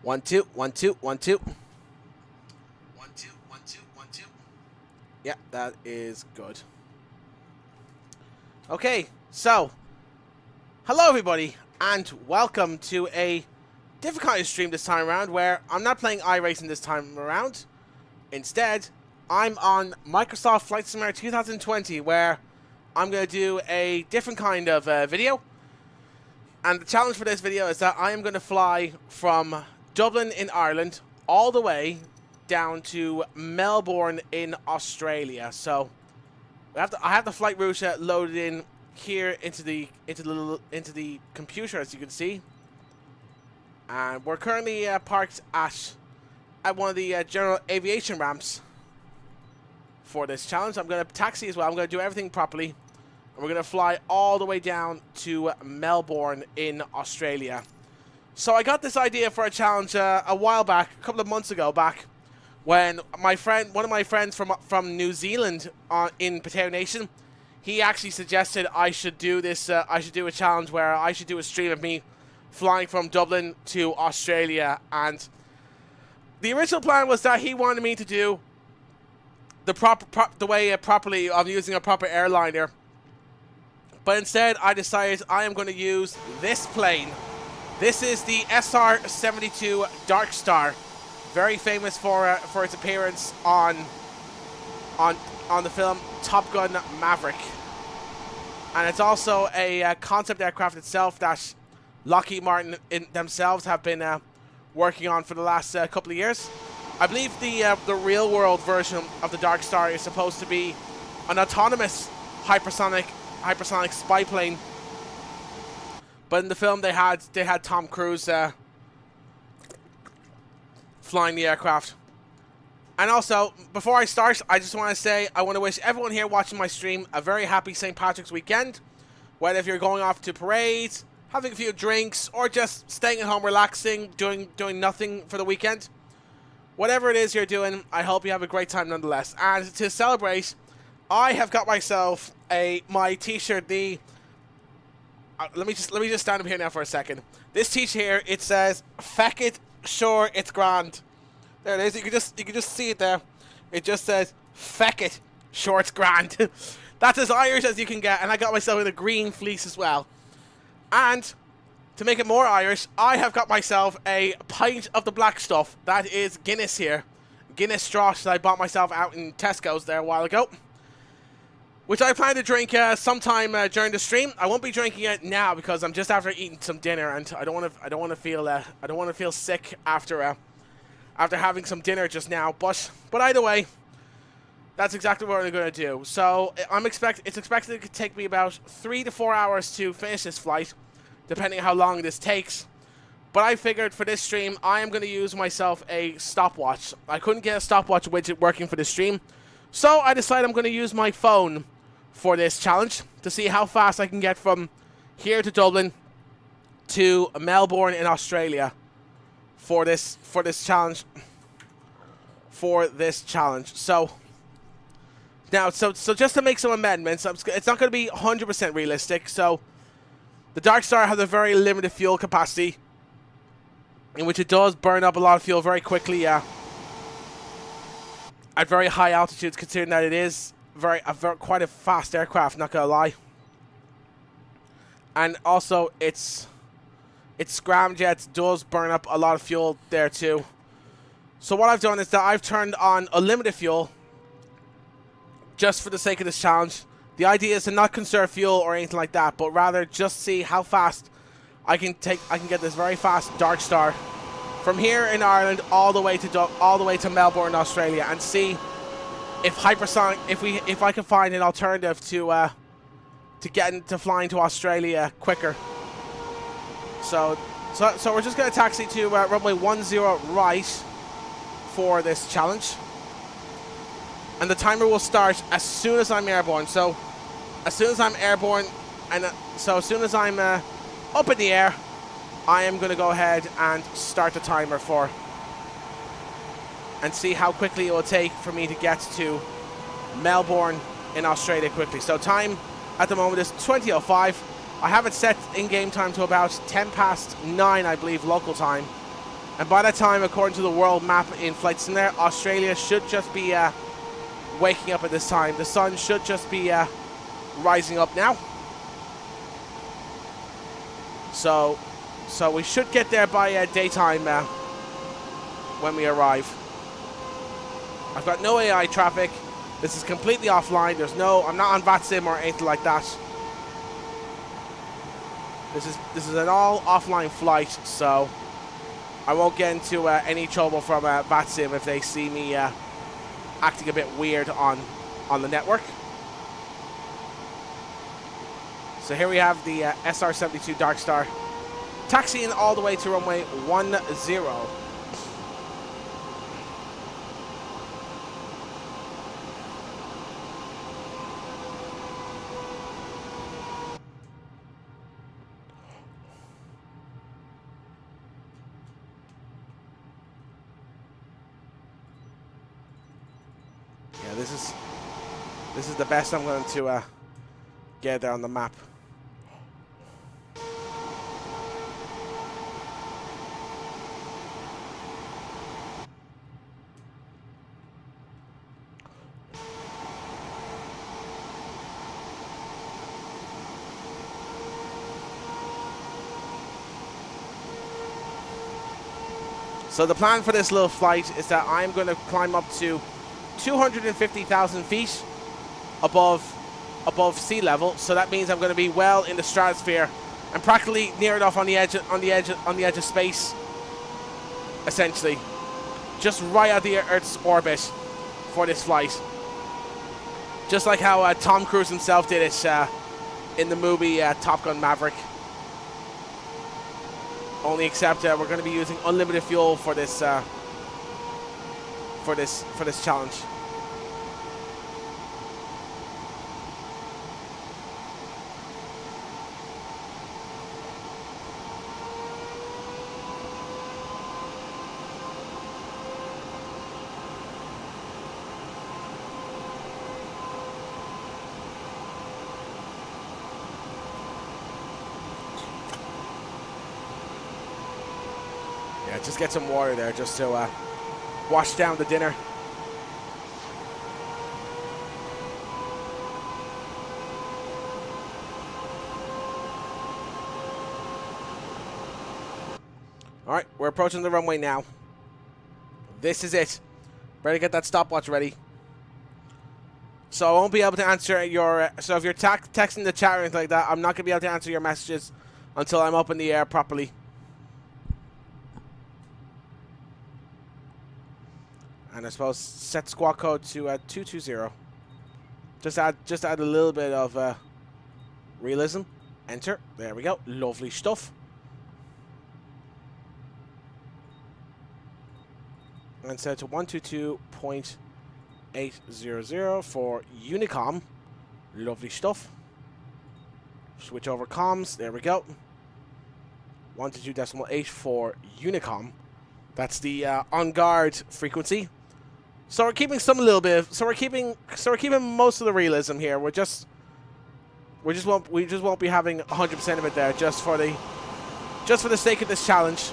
1 2 1 2 1 2 1 2 1 2 1 2. Yeah, that is good. Okay, so hello everybody, and welcome to a different kind of stream this time around, where I'm not playing iRacing this time around. Instead, I'm on Microsoft Flight Simulator 2020, where I'm going to do a different kind of video. And the challenge for this video is that I am going to fly from Dublin in Ireland all the way down to Melbourne in Australia. So I have the flight route loaded in here into the computer, as you can see. And we're currently parked at one of the general aviation ramps for this challenge. I'm going to taxi as well. I'm going to do everything properly. And we're going to fly all the way down to Melbourne in Australia. So I got this idea for a challenge a while back, a couple of months ago back, when one of my friends from New Zealand in Potato Nation, he actually suggested I should do this. I should do a challenge where I should do a stream of me flying from Dublin to Australia. And the original plan was that he wanted me to do the way properly of using a proper airliner. But instead, I decided I am going to use this plane. This is the FS2020 Darkstar, very famous for its appearance on the film Top Gun Maverick, and it's also a concept aircraft itself that Lockheed Martin themselves have been working on for the last couple of years. I believe the real world version of the Darkstar is supposed to be an autonomous hypersonic spy plane. But in the film, they had Tom Cruise flying the aircraft. And also, before I start, I just want to say I want to wish everyone here watching my stream a very happy St. Patrick's weekend. Whether if you're going off to parades, having a few drinks, or just staying at home relaxing, doing nothing for the weekend. Whatever it is you're doing, I hope you have a great time nonetheless. And to celebrate, I have got myself my t-shirt, let me just stand up here now for a second. This t-shirt here, it says "Feck it, sure it's grand." There it is. You can just see it there. It just says "Feck it, sure it's grand." That's as Irish as you can get, and I got myself in a green fleece as well. And to make it more Irish, I have got myself a pint of the black stuff. That is Guinness here, Guinness straw that I bought myself out in Tesco's there a while ago, which I plan to drink sometime during the stream. I won't be drinking it now because I'm just after eating some dinner, and I don't want to feel sick after having some dinner just now. But either way, that's exactly what we're going to do. So it's expected to take me about 3 to 4 hours to finish this flight, depending on how long this takes. But I figured for this stream, I am going to use myself a stopwatch. I couldn't get a stopwatch widget working for this stream, so I decided I'm going to use my phone for this challenge to see how fast I can get from here to Dublin to Melbourne in Australia for this challenge. So now, so just to make some amendments, it's not going to be 100% realistic. So the Darkstar has a very limited fuel capacity, in which it does burn up a lot of fuel very quickly. At very high altitudes, considering that it is quite a fast aircraft, not gonna lie. And also its scramjets does burn up a lot of fuel there too. So what I've done is that I've turned on unlimited fuel just for the sake of this challenge. The idea is to not conserve fuel or anything like that, but rather just see how fast I can get this very fast Darkstar from here in Ireland all the way to Melbourne, Australia, and see if I can find an alternative to getting to flying to Australia quicker. So we're just going to taxi to runway 10 right for this challenge, and the timer will start as soon as I'm airborne. So as soon as I'm airborne, and so as soon as I'm up in the air, I am going to go ahead and start the timer and see how quickly it will take for me to get to Melbourne in Australia quickly. So time at the moment is 20:05. I have it set in-game time to about 10 past 9, I believe, local time. And by that time, according to the world map in Flight Simulator, Australia should just be waking up at this time. The sun should just be rising up now. So we should get there by daytime when we arrive. I've got no AI traffic. This is completely offline. There's no, I'm not on VATSIM or anything like that. This is an all offline flight, so I won't get into any trouble from VATSIM if they see me acting a bit weird on the network. So here we have the SR-72 Darkstar taxiing all the way to runway 10. Yeah, this is the best I'm going to get there on the map. So the plan for this little flight is that I'm going to climb up to 250,000 feet above sea level. So that means I'm going to be well in the stratosphere and practically near enough on the edge of space, essentially, just right at the Earth's orbit for this flight. Just like how Tom Cruise himself did it in the movie Top Gun Maverick. Only except we're going to be using unlimited fuel for this challenge. Yeah, just get some water there just to wash down the dinner. Alright, we're approaching the runway now. This is it. Better get that stopwatch ready. So I won't be able to answer your... so if you're texting the chat or anything like that, I'm not going to be able to answer your messages until I'm up in the air properly. And I suppose set squawk code to 220. Just add a little bit of realism. Enter. There we go. Lovely stuff. And set to 122.800 for Unicom. Lovely stuff. Switch over comms. There we go. 122.8 for Unicom. That's the on guard frequency. So we're keeping some little bit of, so we're keeping most of the realism here. We just won't be having 100% of it there just for the sake of this challenge.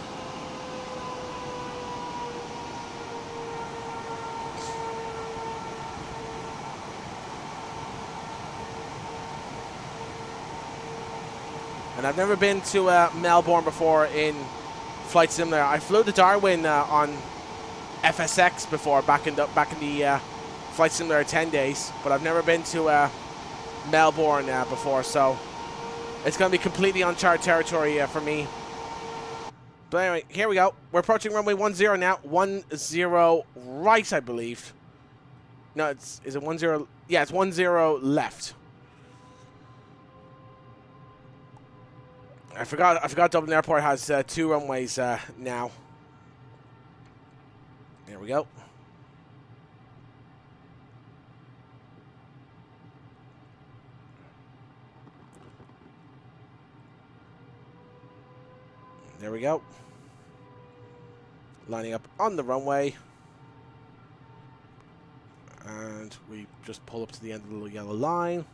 And I've never been to Melbourne before in Flight Simulator. I flew to Darwin on FSX before, back in the Flight Simulator 10 days, but I've never been to Melbourne before, so it's going to be completely uncharted territory for me. But anyway, here we go. We're approaching runway 10 now. 10 right, I believe. No, is it 10? Yeah, it's 10 left. I forgot Dublin Airport has 2 runways now. There we go. There we go. Lining up on the runway. And we just pull up to the end of the little yellow line.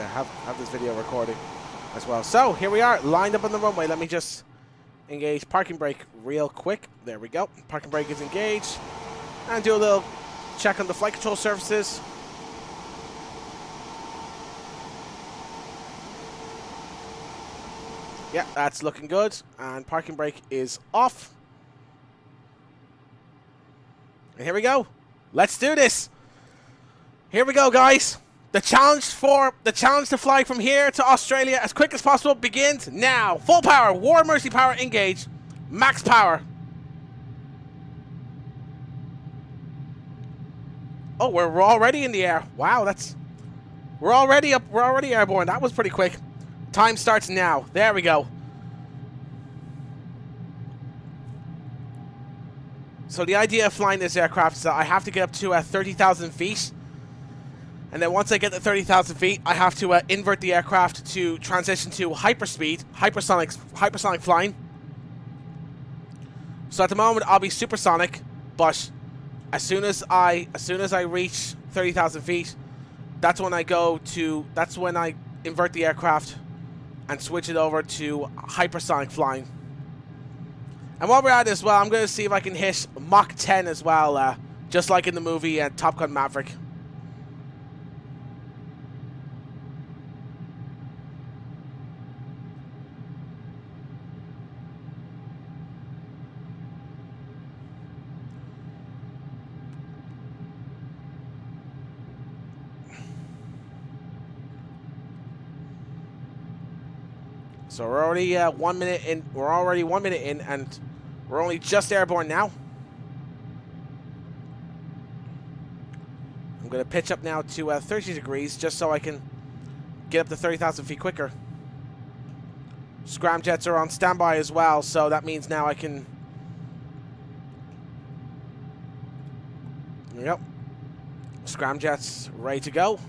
have this video recording as well. So here we are, lined up on the runway. Let me just engage parking brake real quick. There we go. Parking brake is engaged. And do a little check on the flight control surfaces. Yeah, that's looking good. And parking brake is off. And here we go. Let's do this. Here we go, guys. The challenge to fly from here to Australia as quick as possible begins now. Full power, War Mercy power engaged. Max power. Oh, we're already in the air. Wow, we're already up. We're already airborne. That was pretty quick. Time starts now. There we go. So the idea of flying this aircraft is that I have to get up to 30,000 feet. And then once I get to 30,000 feet, I have to invert the aircraft to transition to hyperspeed, hypersonic flying. So at the moment, I'll be supersonic, but as soon as I reach 30,000 feet, that's when I invert the aircraft and switch it over to hypersonic flying. And while we're at it as well, I'm going to see if I can hit Mach 10 as well, just like in the movie Top Gun Maverick. So we're already 1 minute in. We're already 1 minute in, and we're only just airborne now. I'm going to pitch up now to 30 degrees, just so I can get up to 30,000 feet quicker. Scramjets are on standby as well, so that means now I can. There we go. Scramjets ready to go.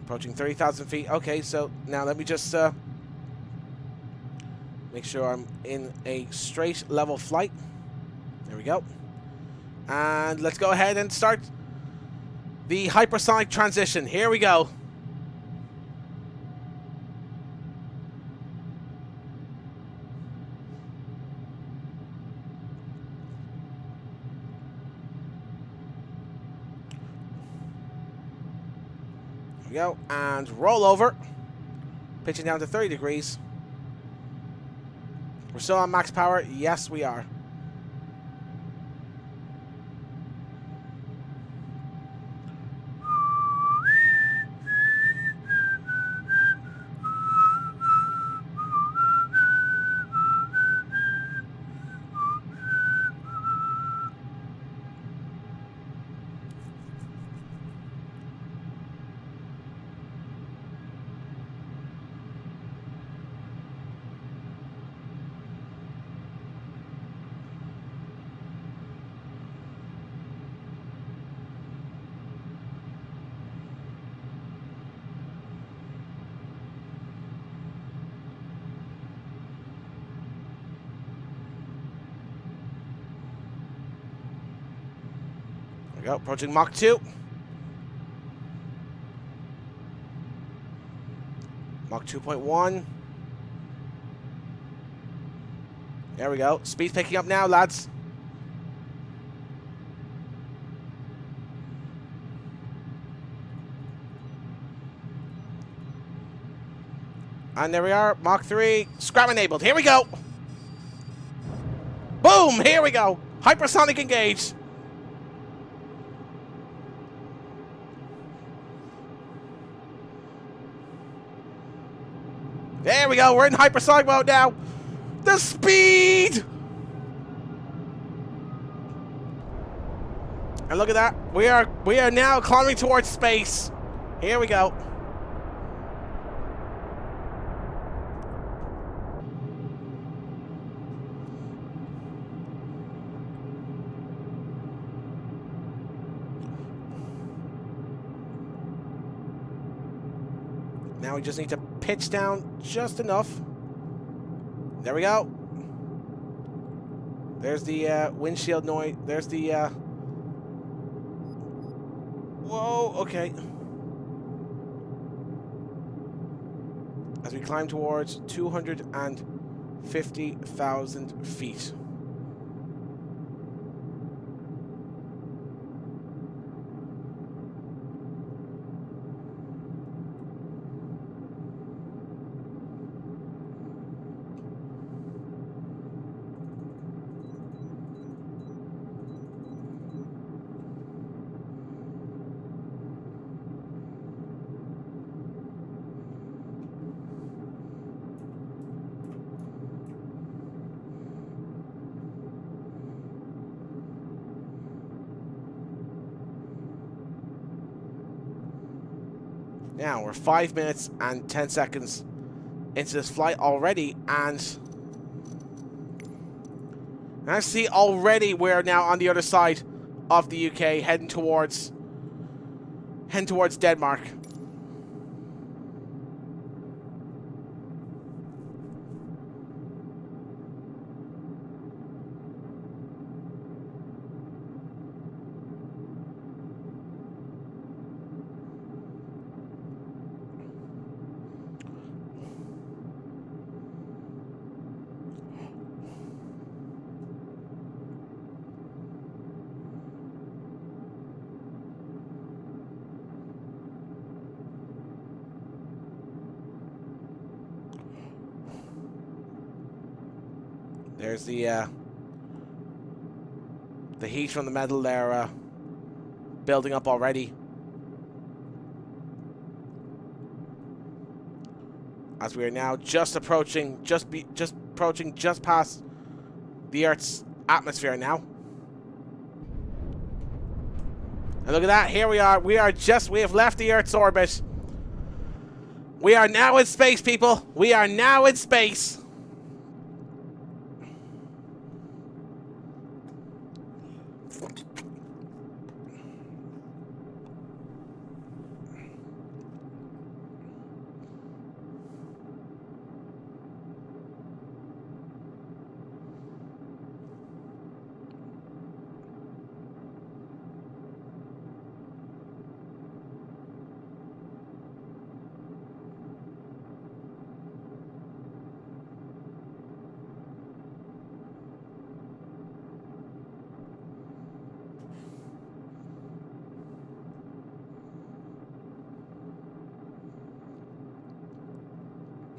Approaching 30,000 feet. Okay, so now let me just make sure I'm in a straight level flight. There we go. And let's go ahead and start the hypersonic transition. Here we go. We go, and roll over, pitching down to 30 degrees. We're still on max power. Yes, we are. There we go, approaching Mach 2. Mach 2.1. There we go. Speed's picking up now, lads. And there we are, Mach 3. Scram enabled. Here we go. Boom, here we go. Hypersonic engaged. There we go. We're in hypersonic mode now. The speed. And look at that. We are now climbing towards space. Here we go. Now we just need to pitch down just enough. There we go. There's the windshield noise. There's the... Whoa, okay. As we climb towards 250,000 feet. Now, we're 5 minutes and 10 seconds into this flight already, and I see already we're now on the other side of the UK, heading towards Denmark. There's the heat from the metal there building up already. As we are now just approaching, just past the Earth's atmosphere now. And look at that, here we are. We have left the Earth's orbit. We are now in space, people. We are now in space.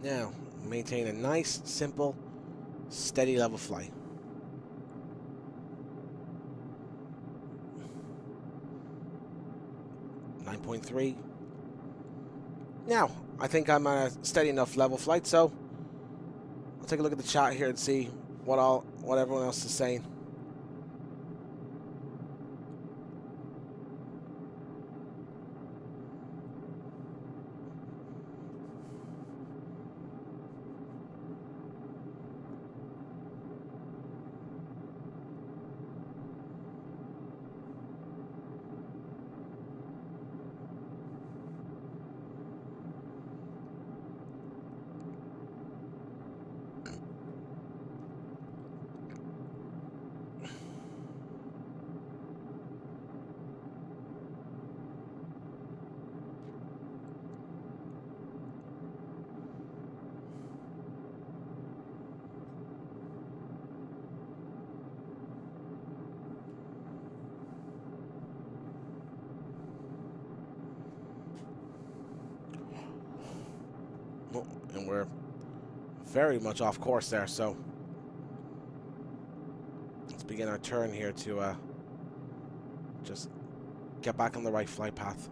Now, maintain a nice, simple, steady level flight. .3. Now, I think I'm on a steady enough level flight, so I'll take a look at the chat here and see what everyone else is saying. And we're very much off course there, so let's begin our turn here to just get back on the right flight path.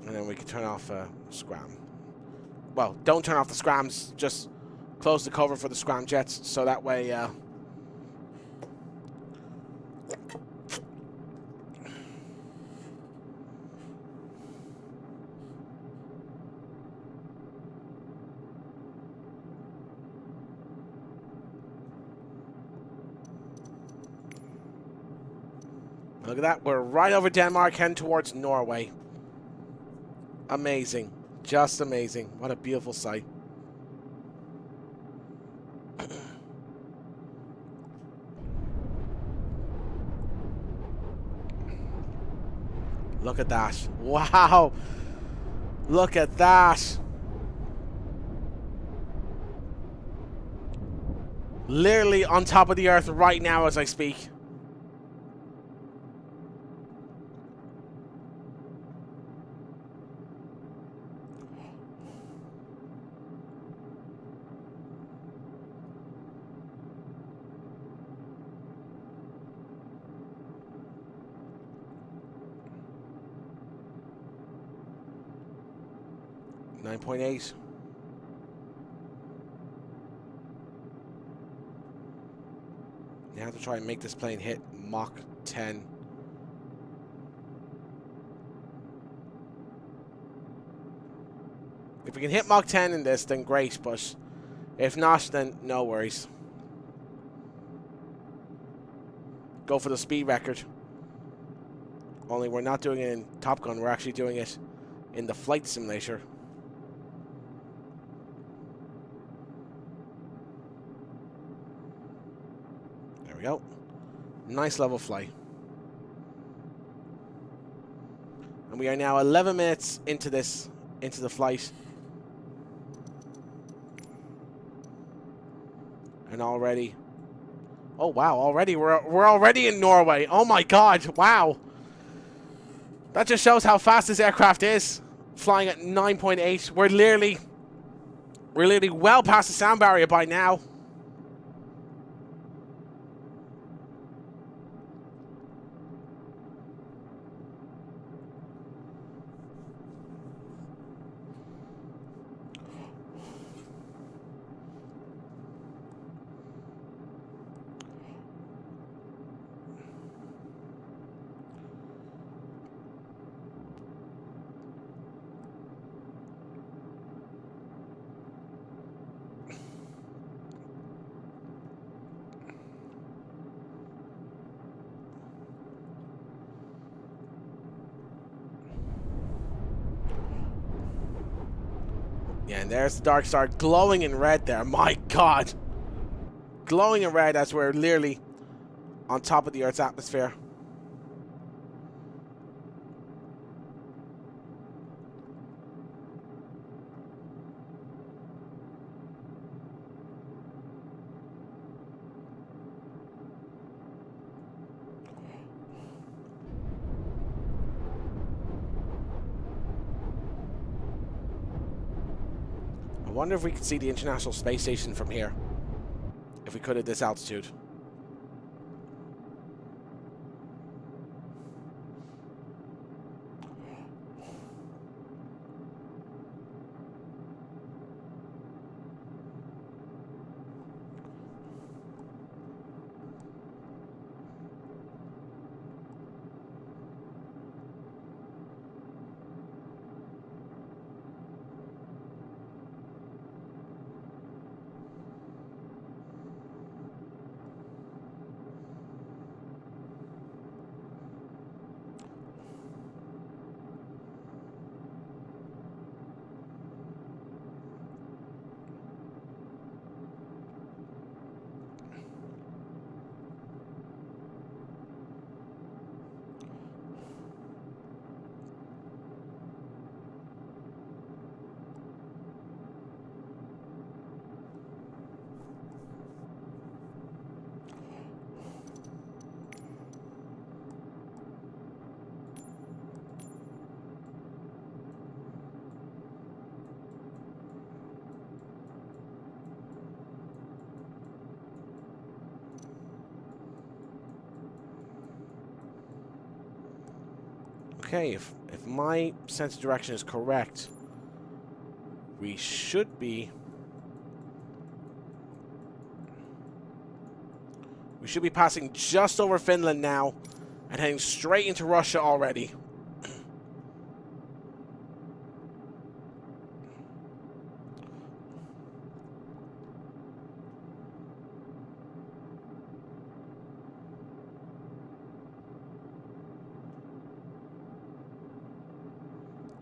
And then we can turn off scram. Well, don't turn off the scrams. Just close the cover for the scram jets, so that way. Look at that. We're right over Denmark, heading towards Norway. Amazing. Just amazing. What a beautiful sight. Look at that. Wow. Look at that. Literally on top of the earth right now as I speak. .8. You have to try and make this plane hit Mach 10. If we can hit Mach 10 in this, then great, but if not, then no worries. Go for the speed record. Only we're not doing it in Top Gun, we're actually doing it in the flight simulator. There we go. Nice level flight. And we are now 11 minutes into the flight. And already, oh wow, already we're already in Norway. Oh my god, wow. That just shows how fast this aircraft is. Flying at 9.8. We're literally well past the sound barrier by now. Yeah, and there's the Darkstar glowing in red there. My god. Glowing in red as we're literally on top of the Earth's atmosphere. I wonder if we could see the International Space Station from here. If we could at this altitude. Okay, if my sense of direction is correct, we should be passing just over Finland now and heading straight into Russia already.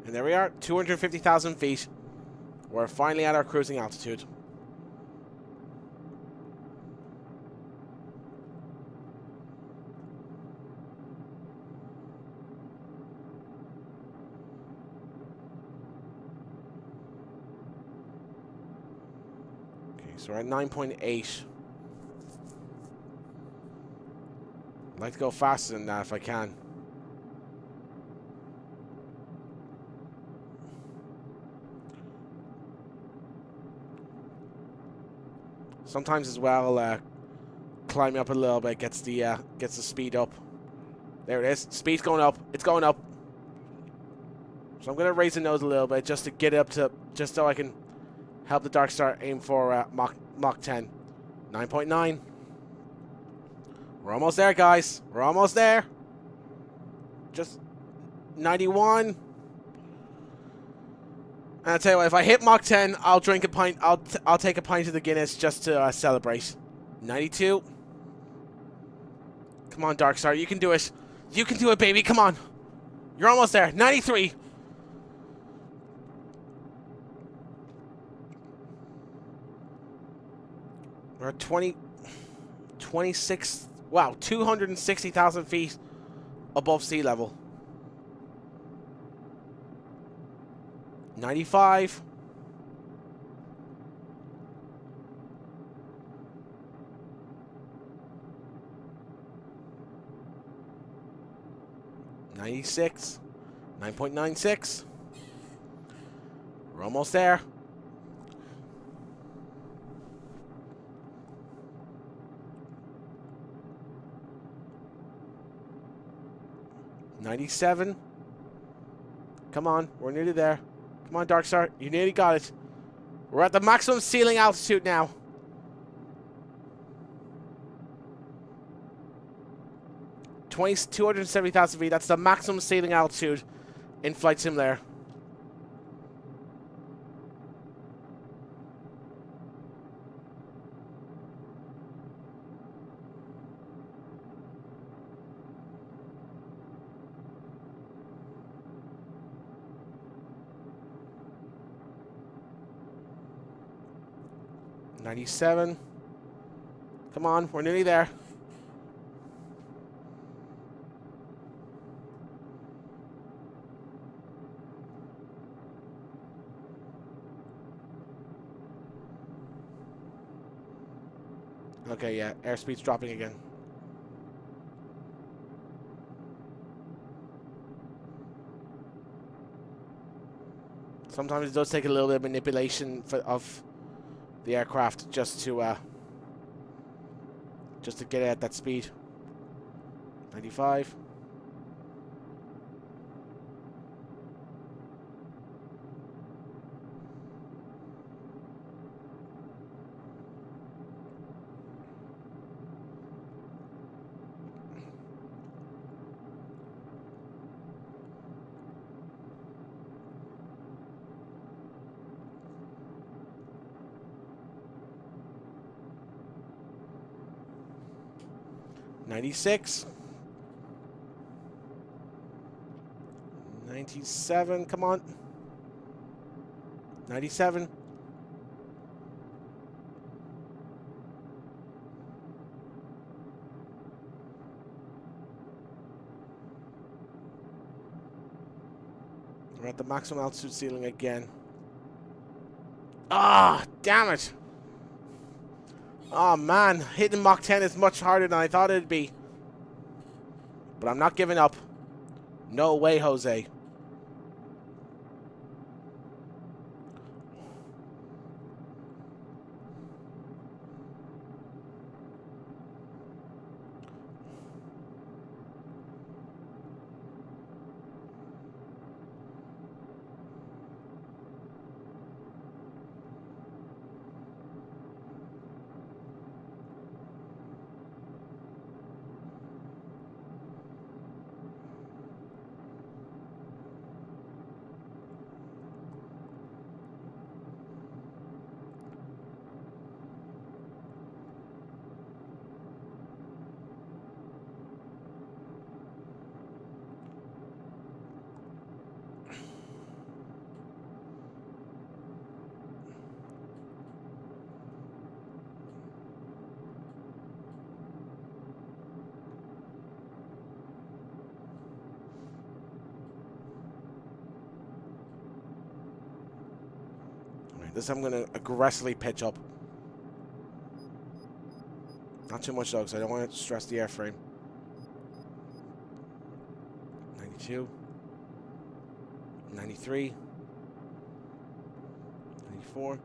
And there we are, 250,000 feet. We're finally at our cruising altitude. Okay, so we're at 9.8. I'd like to go faster than that if I can. Sometimes as well, climbing up a little bit gets the speed up. There it is. Speed's going up. It's going up. So I'm gonna raise the nose a little bit just to get it up to, just so I can help the Darkstar aim for Mach 10. 9.9. We're almost there, guys. We're almost there. Just 91. And I'll tell you what, if I hit Mach 10, I'll drink a pint. I'll take a pint of the Guinness just to celebrate. 92. Come on, Darkstar, you can do it. You can do it, baby. Come on. You're almost there. 93. We're at 26. Wow, 260,000 feet above sea level. 95. $96. 9.96. We're almost there. $97. Come on, we're nearly there. Come on, Darkstar, you nearly got it. We're at the maximum ceiling altitude now. – 270,000 feet. That's the maximum ceiling altitude in Flight Simulator. $97. Come on, we're nearly there. Okay, yeah, airspeed's dropping again. Sometimes it does take a little bit of manipulation of the aircraft just to get it at that speed. 95. $96. 97, come on. 97. We're at the maximum altitude ceiling again. Ah, damn it. Oh man, hitting Mach 10 is much harder than I thought it'd be. But I'm not giving up. No way, Jose. This I'm going to aggressively pitch up. Not too much though, because I don't want to stress the airframe. 92. 93. 94.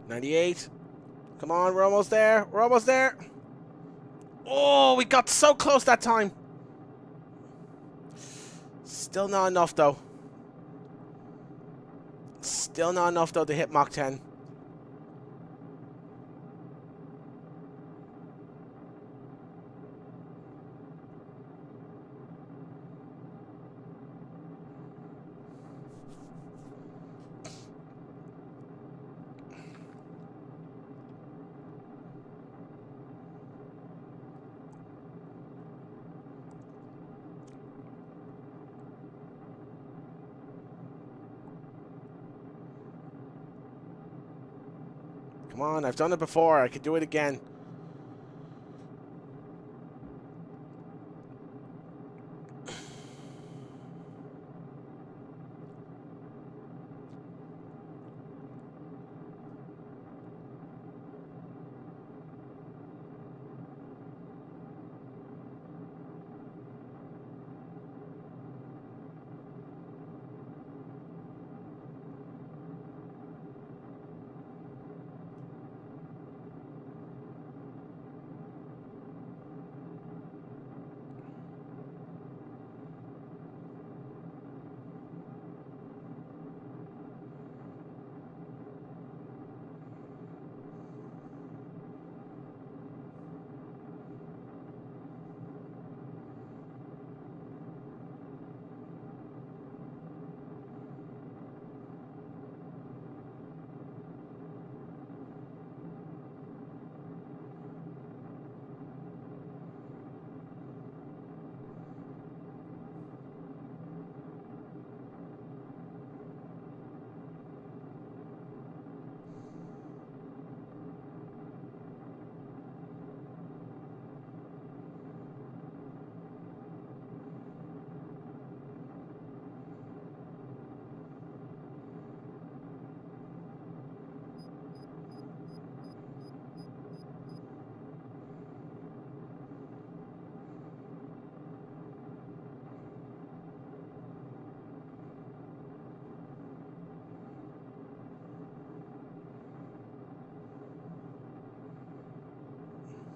$98. Come on, we're almost there. We're almost there. Oh, we got so close that time. Still not enough, though. Still not enough, though, to hit Mach 10. Come on, I've done it before. I could do it again.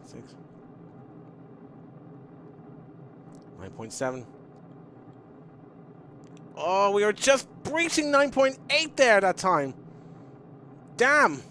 Six. 9.7. Oh, we were just breaching 9.8 there that time. Damn.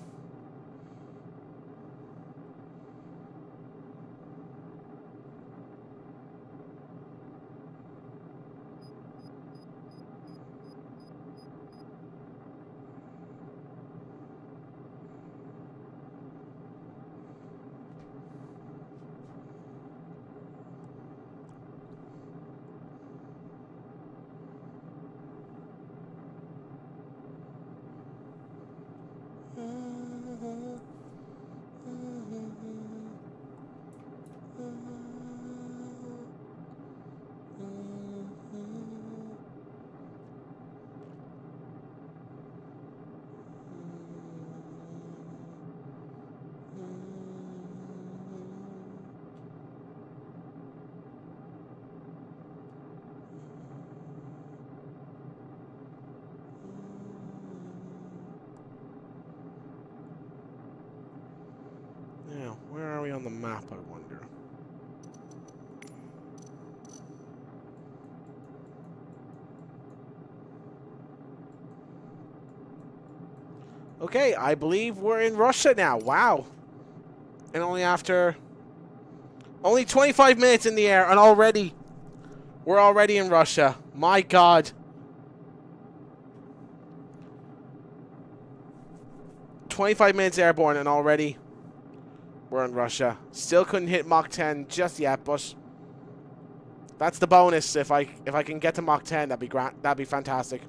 Now, where are we on the map, I wonder? Okay, I believe we're in Russia now. Wow. And only 25 minutes in the air and already we're already in Russia. My God. 25 minutes airborne and already we're in Russia. Still couldn't hit Mach 10 just yet, but that's the bonus. If I can get to Mach 10, that'd be great. That'd be fantastic.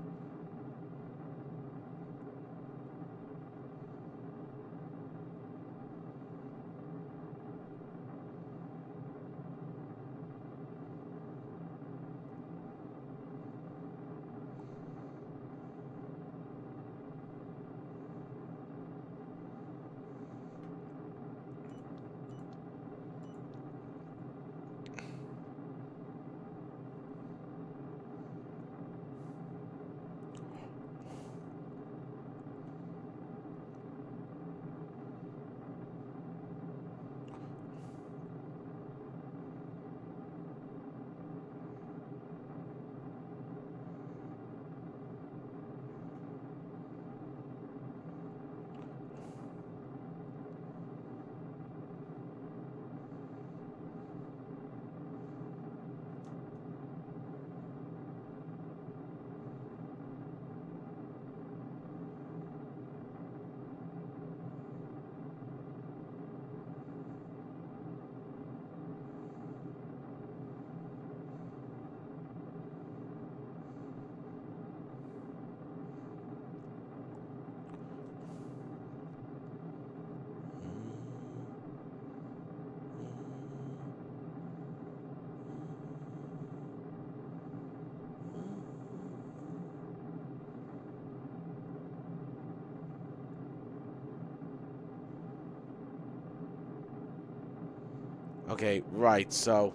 Okay, right, so...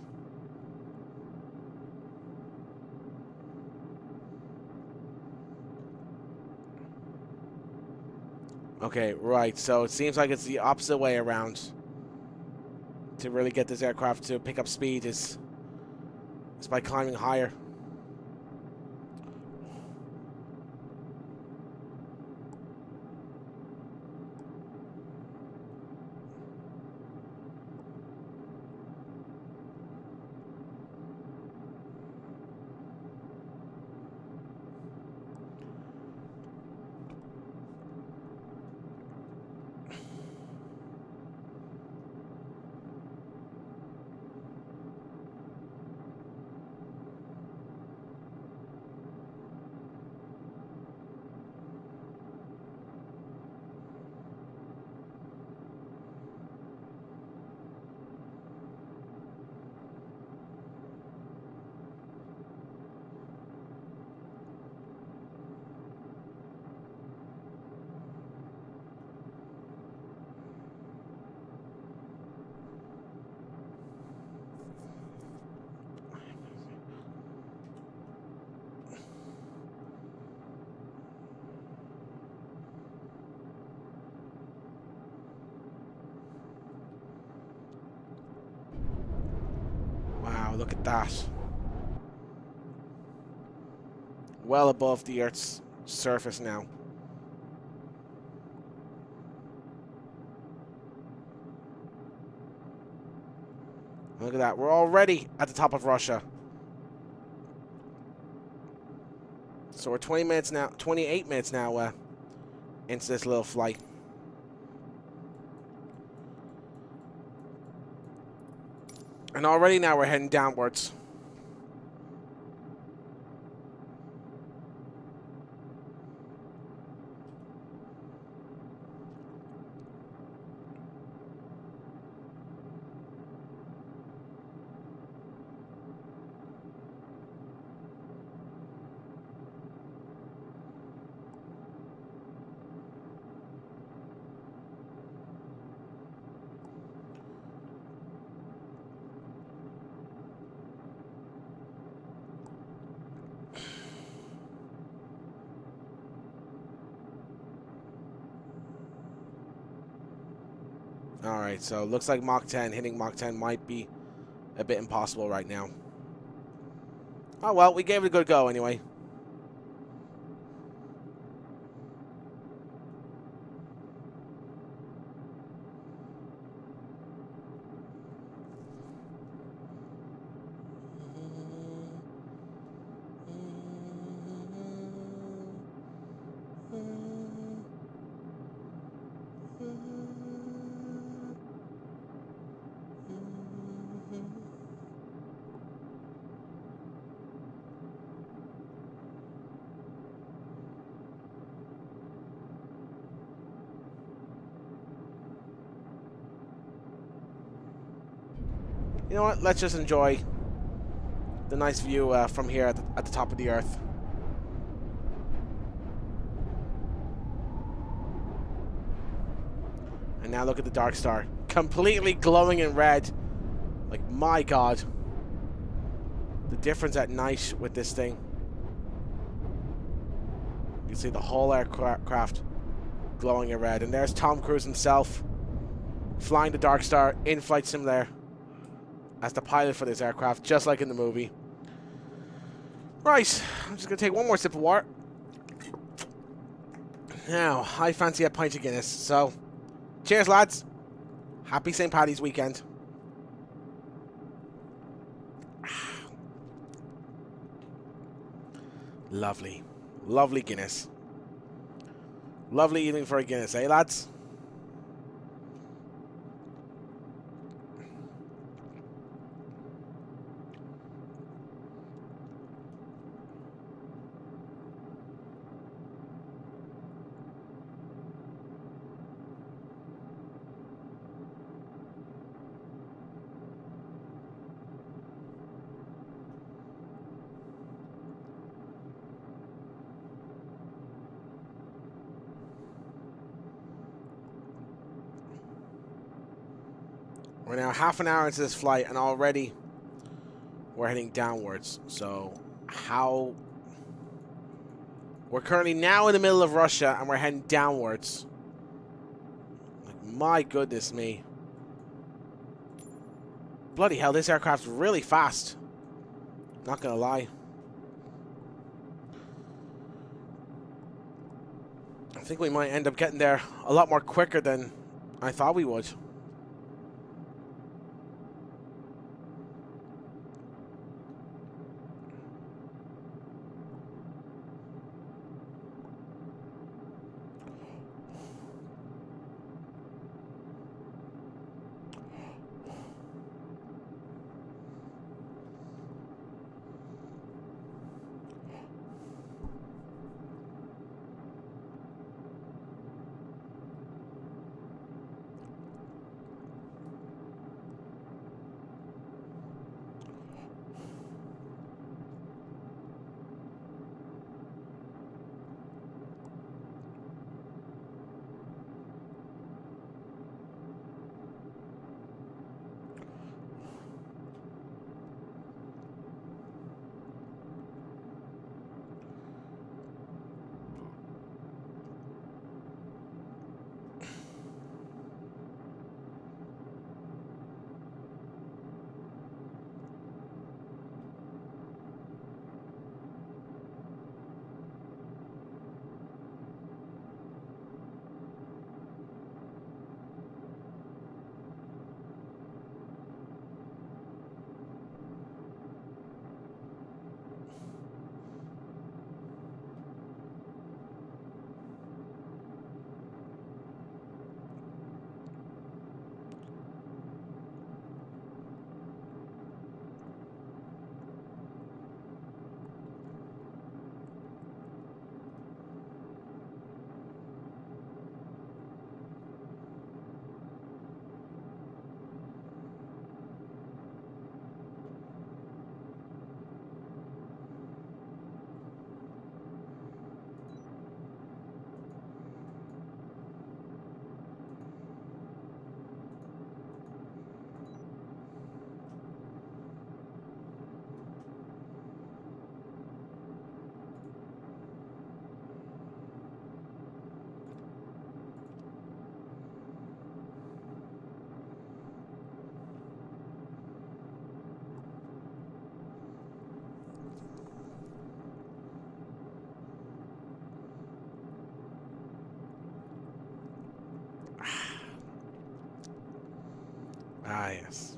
Okay, right, so it seems like it's the opposite way around. To really get this aircraft to pick up speed is by climbing higher. Wow, look at that. Well above the Earth's surface now. Look at that. We're already at the top of Russia. So we're 20 minutes now, 28 minutes now into this little flight. And already now we're heading downwards. Alright, so looks like Mach 10, hitting Mach 10 might be a bit impossible right now. Oh well, we gave it a good go anyway. You know what? Let's just enjoy the nice view from here at the top of the Earth. And now look at the Darkstar, completely glowing in red. Like, my God. The difference at night with this thing. You can see the whole aircraft glowing in red. And there's Tom Cruise himself flying the Darkstar in Flight Simulator as the pilot for this aircraft, just like in the movie. Right, I'm just going to take one more sip of water. Now, I fancy a pint of Guinness, so cheers, lads. Happy St. Paddy's weekend. Lovely. Lovely Guinness. Lovely evening for a Guinness, eh, lads? We're now half an hour into this flight, and already we're heading downwards. So, how... We're currently now in the middle of Russia, and we're heading downwards. Like, my goodness me. Bloody hell, this aircraft's really fast. Not gonna lie. I think we might end up getting there a lot more quicker than I thought we would. Ah, yes.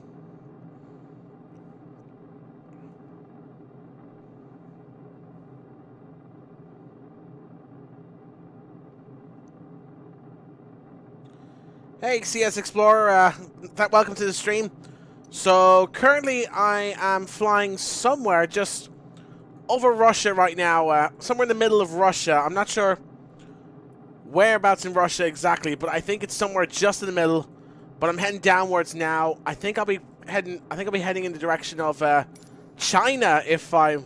Hey, CS Explorer, welcome to the stream. So, currently I am flying somewhere just over Russia right now, somewhere in the middle of Russia. I'm not sure whereabouts in Russia exactly, but I think it's somewhere just in the middle. But I'm heading downwards now. I think I'll be heading in the direction of China if I'm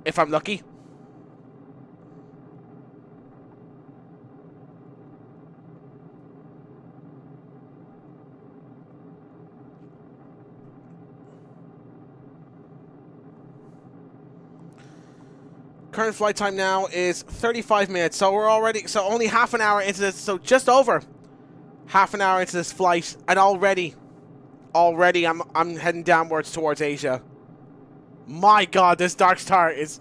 lucky. Current flight time now is 35 minutes, so we're only half an hour into this, so just over half an hour into this flight, and already I'm heading downwards towards Asia. My God, this Darkstar is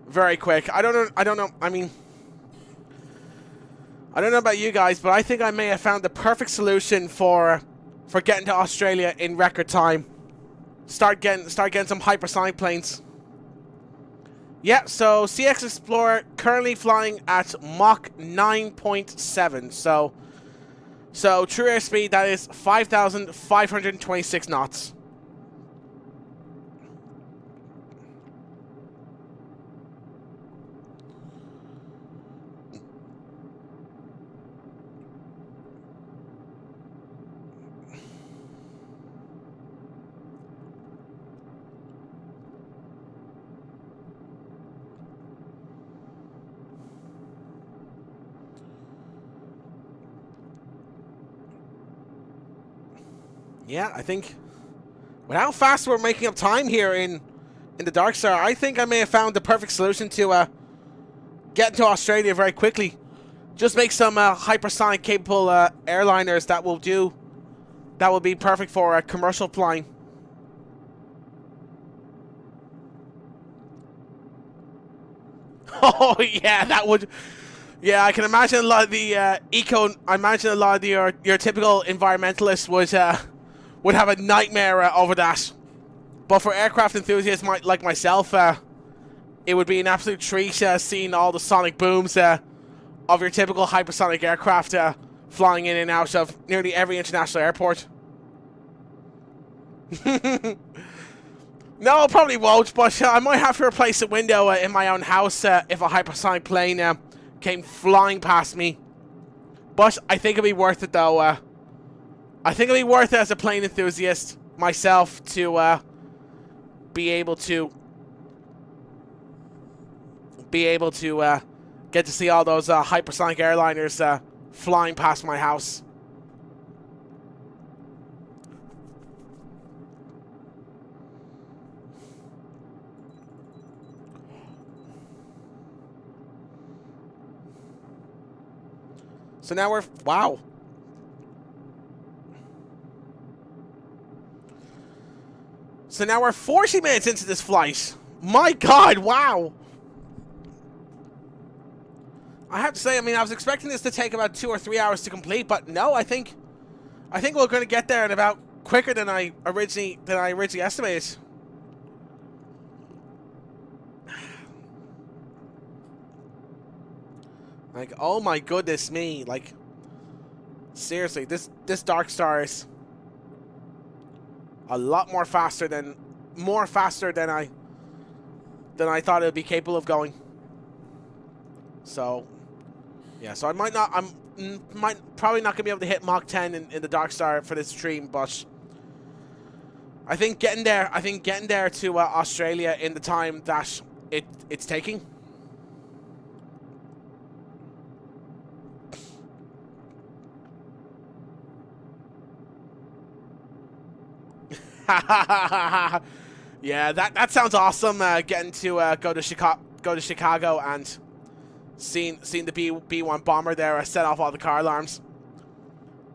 very quick. I don't know. I mean, I don't know about you guys, but I think I may have found the perfect solution for getting to Australia in record time. Start getting some hypersonic planes. Yeah, so CX Explorer currently flying at Mach 9.7. So true airspeed, that is 5,526 knots. Yeah, I think with how fast we're making up time here in the Darkstar, I think I may have found the perfect solution to get into Australia very quickly. Just make some hypersonic capable airliners that will be perfect for commercial flying. Oh yeah, that would. Yeah, I can imagine a lot of the I imagine a lot of your typical environmentalists would have a nightmare over that. But for aircraft enthusiasts like myself, it would be an absolute treat seeing all the sonic booms of your typical hypersonic aircraft flying in and out of nearly every international airport. No, probably won't, but I might have to replace a window in my own house if a hypersonic plane came flying past me. But I think it'll be worth it, though. I think it'll be worth it as a plane enthusiast myself to be able to get to see all those hypersonic airliners flying past my house. So now we're... Wow. So now we're 40 minutes into this flight. My God, wow. I have to say, I mean, I was expecting this to take about 2 or 3 hours to complete, but no, I think we're going to get there in about quicker than I originally estimated. Like, oh my goodness me, like, seriously, this Darkstar is a lot more faster than I thought it would be capable of going. So, yeah, so I'm probably not gonna be able to hit Mach 10 in the Darkstar for this stream, but I think getting there to Australia in the time that it's taking. Yeah, that sounds awesome. Getting to go to Chicago and seeing the B-1 bomber there set off all the car alarms.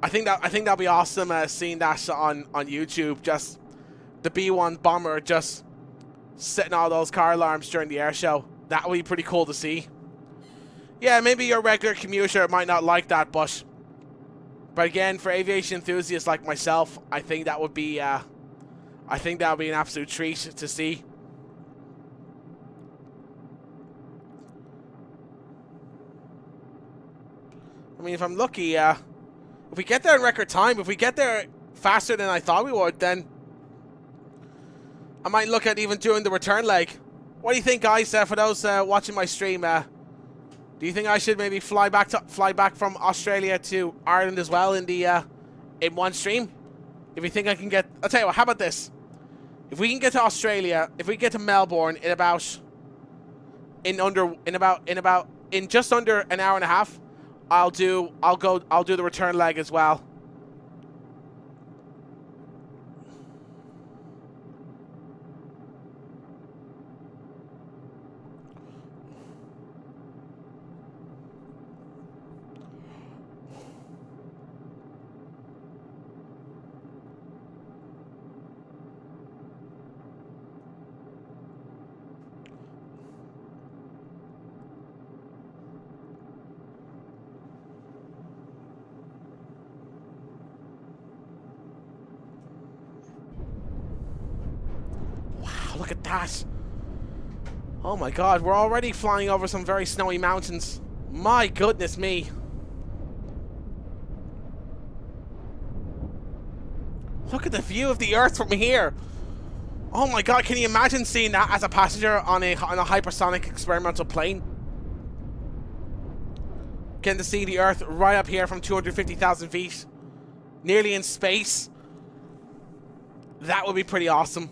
I think that'll be awesome. Seeing that on YouTube, just the B-1 bomber just setting all those car alarms during the air show. That would be pretty cool to see. Yeah, maybe your regular commuter might not like that, but again, for aviation enthusiasts like myself, I think that would be an absolute treat to see. I mean, if I'm lucky, if we get there in record time, if we get there faster than I thought we would, then I might look at even doing the return leg. What do you think, guys? For those watching my stream, do you think I should maybe fly back from Australia to Ireland as well in one stream? If you think I can get, I'll tell you what. How about this? If we can get to Australia, if we get to Melbourne in just under an hour and a half, I'll do the return leg as well. Look at that. Oh my God, we're already flying over some very snowy mountains. My goodness me. Look at the view of the Earth from here. Oh my God, can you imagine seeing that as a passenger on a hypersonic experimental plane? Getting to see the Earth right up here from 250,000 feet. Nearly in space. That would be pretty awesome.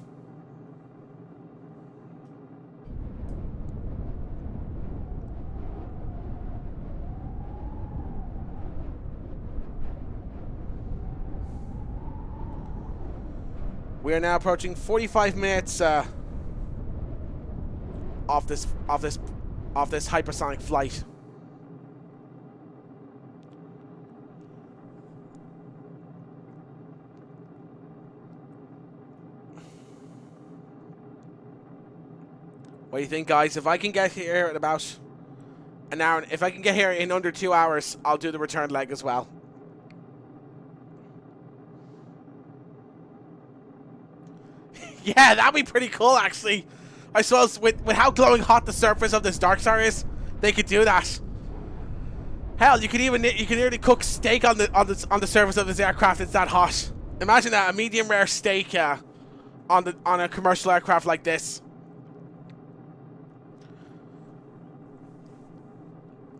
We are now approaching 45 minutes off this hypersonic flight. What do you think, guys? If I can get here in about an hour, if I can get here in under 2 hours, I'll do the return leg as well. Yeah, that'd be pretty cool, actually. I suppose with how glowing hot the surface of this Darkstar is, they could do that. Hell, you could nearly cook steak on the surface of this aircraft. It's that hot. Imagine that, a medium rare steak on a commercial aircraft like this.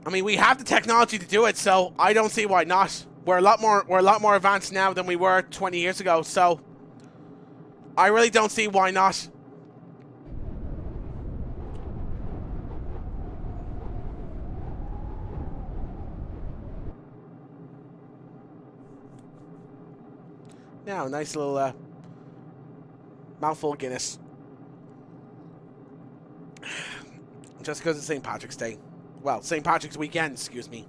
I mean, we have the technology to do it, so I don't see why not. We're a lot more advanced now than we were 20 years ago, so I really don't see why not. Now, nice little mouthful of Guinness. Just because it's St. Patrick's Day. Well, St. Patrick's weekend, excuse me.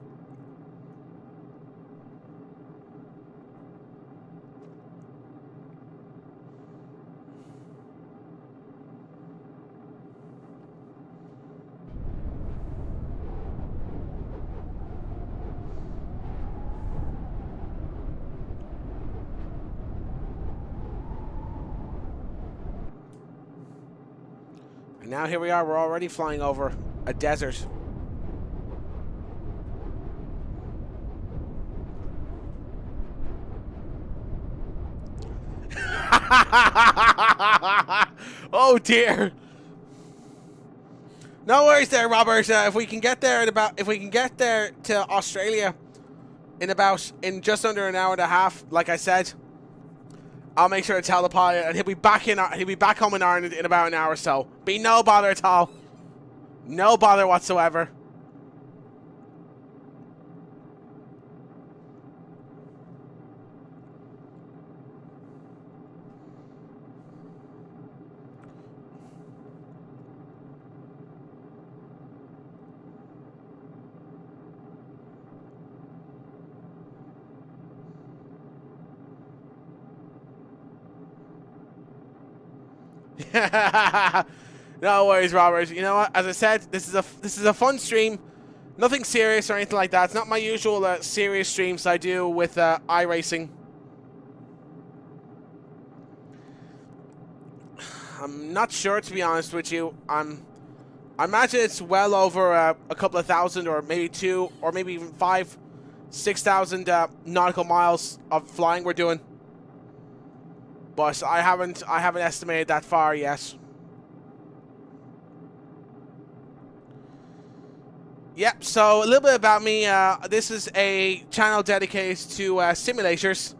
And now here we are, we're already flying over a desert. Oh dear. No worries there, Robert. If we can get there to Australia in just under an hour and a half, like I said, I'll make sure to tell the pilot, and he'll be back home in Ireland in about an hour or so. Be no bother at all. No bother whatsoever. No worries, Robert. You know what? As I said, this is a fun stream. Nothing serious or anything like that. It's not my usual serious streams I do with iRacing. I'm not sure, to be honest with you. I imagine it's well over a couple of thousand, or maybe 2, or maybe even 5, 6,000 nautical miles of flying we're doing. But I haven't estimated that far yet. Yep, so a little bit about me. This is a channel dedicated to simulators.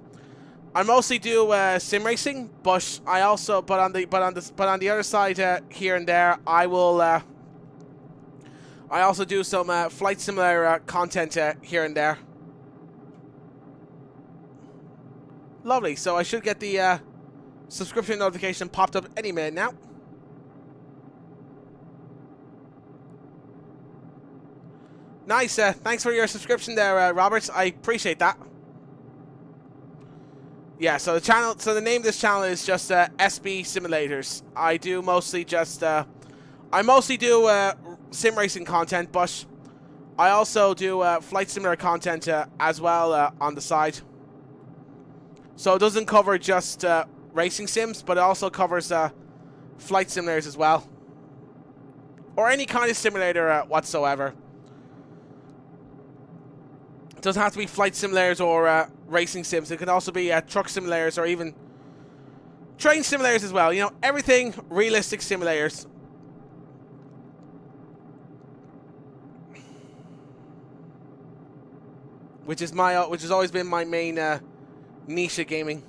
I mostly do sim racing, but I also on the other side here and there, I also do some flight simulator content here and there. Lovely. So I should get the subscription notification popped up any minute now. Nice. Thanks for your subscription there, Roberts. I appreciate that. Yeah, so the name of this channel is just SB Simulators. I do mostly just I mostly do sim racing content, but I also do flight simulator content as well on the side. So it doesn't cover just racing sims, but it also covers flight simulators as well, or any kind of simulator whatsoever. It doesn't have to be flight simulators or racing sims. It can also be truck simulators or even train simulators as well. You know, everything realistic simulators. Which has always been my main niche of gaming.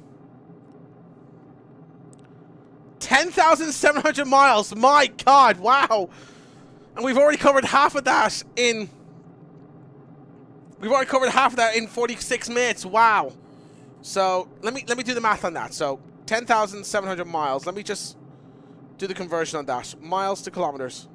10,700 miles. My God, wow! And we've already covered half of that in. We've already covered half of that in 46 minutes. Wow. So let me do the math on that. So 10,700 miles. Let me just do the conversion on that. Miles to kilometers.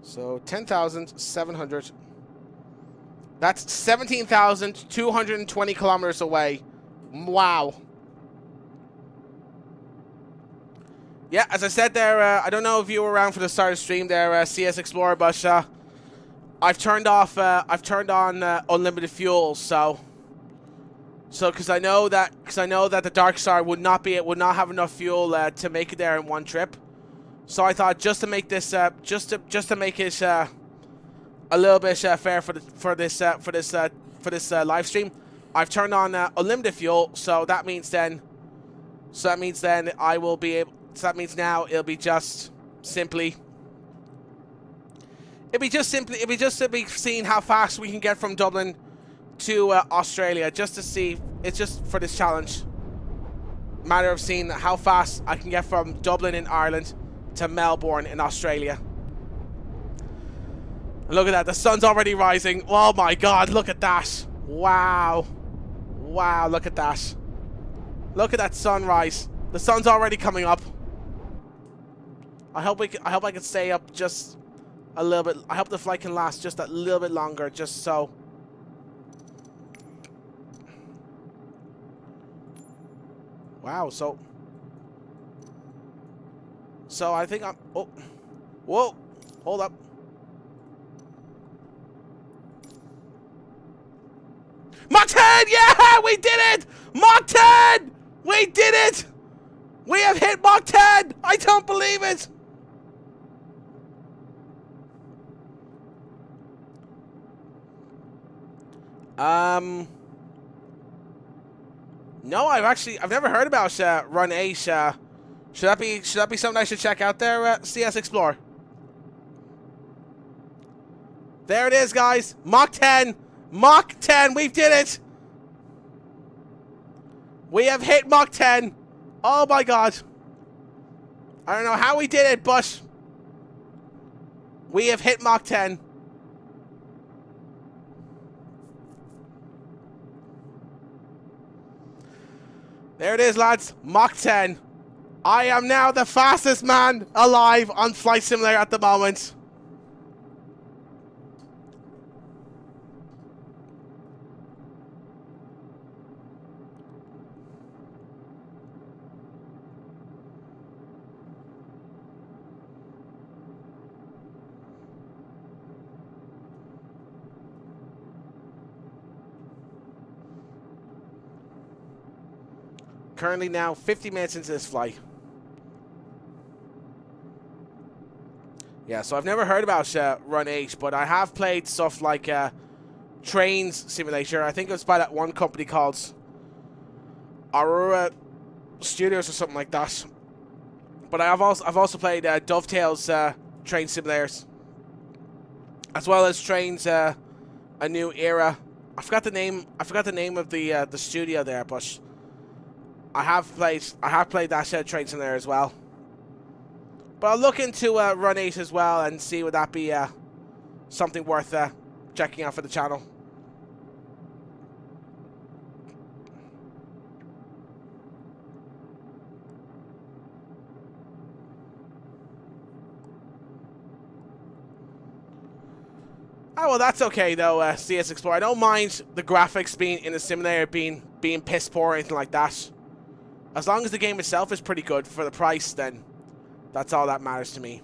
So 10,700. That's 17,220 kilometers away. Wow. Yeah, as I said there, I don't know if you were around for the start of the stream there, CS Explorer, but I've turned on unlimited fuel, so because I know that the Darkstar would not have enough fuel to make it there in one trip. So I thought just to make this just to make it a little bit fair for this live stream, I've turned on unlimited fuel. So that means then I will be able. So that means now it'll be just simply seeing how fast we can get from Dublin to Australia, just to see. It's just for this challenge. Matter of seeing how fast I can get from Dublin in Ireland to Melbourne in Australia. Look at that, the sun's already rising. Oh my god, look at that. Wow. Wow, look at that. Look at that sunrise. The sun's already coming up. I hope I can stay up just a little bit. I hope the flight can last just a little bit longer, just so. Wow, so I think I'm... Oh. Whoa. Hold up. Mach 10! Yeah! We did it! Mach 10! We did it! We have hit Mach 10! I don't believe it! No, I've never heard about Run 8. Should that be something I should check out there, CS Explorer? There it is, guys. Mach 10. Mach 10. We did it. We have hit Mach 10. Oh my god. I don't know how we did it, but we have hit Mach 10. There it is, lads. Mach 10. I am now the fastest man alive on Flight Simulator at the moment. Currently now 50 minutes into this flight. Yeah, so I've never heard about Run 8, but I have played stuff like Trains Simulator. I think it was by that one company called Aurora Studios or something like that. But I've also played Dovetail's Train Simulators, as well as Trains A New Era. I forgot the name of the studio there, but I have played that Train Simulator as well. But I'll look into Run 8 as well and see would that be something worth checking out for the channel. Oh, well, that's okay though, CS Explorer. I don't mind the graphics being in the simulator being piss poor or anything like that. As long as the game itself is pretty good for the price, then that's all that matters to me.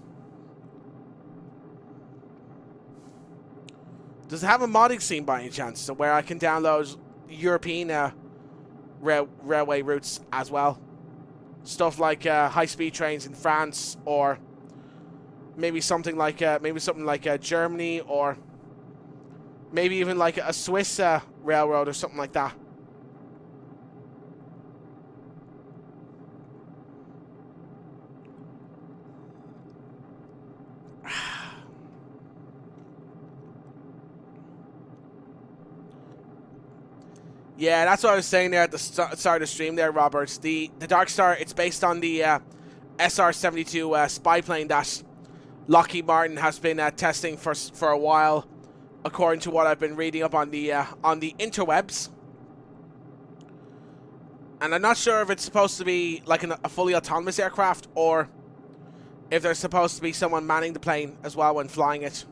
Does it have a modding scene by any chance, so where I can download European railway routes as well? Stuff like high-speed trains in France, or maybe something like Germany, or maybe even like a Swiss railroad or something like that. Yeah, that's what I was saying there at the start of the stream there, Robert. The Darkstar, it's based on the SR-72 spy plane that Lockheed Martin has been testing for a while, according to what I've been reading up on the interwebs. And I'm not sure if it's supposed to be like a fully autonomous aircraft, or if there's supposed to be someone manning the plane as well when flying it.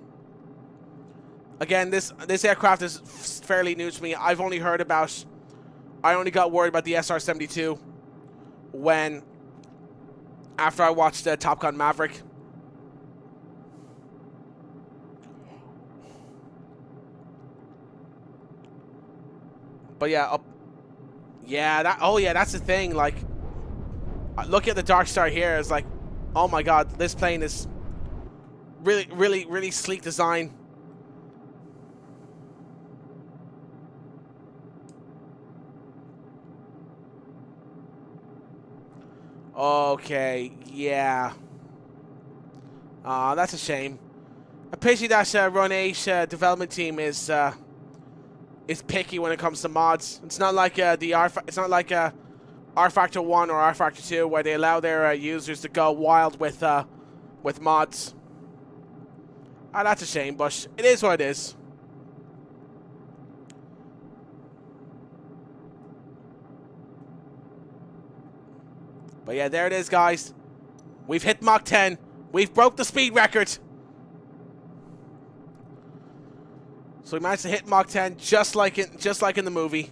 Again, this aircraft is fairly new to me. I only got word about the SR-72 after I watched Top Gun Maverick. But yeah, that's the thing. Like, looking at the Darkstar here, is like, oh my god, this plane is really, really, really sleek design. Okay, yeah. That's a shame. A pity that Run 8 development team is picky when it comes to mods. It's not like it's not like R Factor 1 or R Factor 2 where they allow their users to go wild with mods. That's a shame, but it is what it is. But yeah, there it is, guys. We've hit Mach 10. We've broke the speed record. So we managed to hit Mach 10 just like in the movie.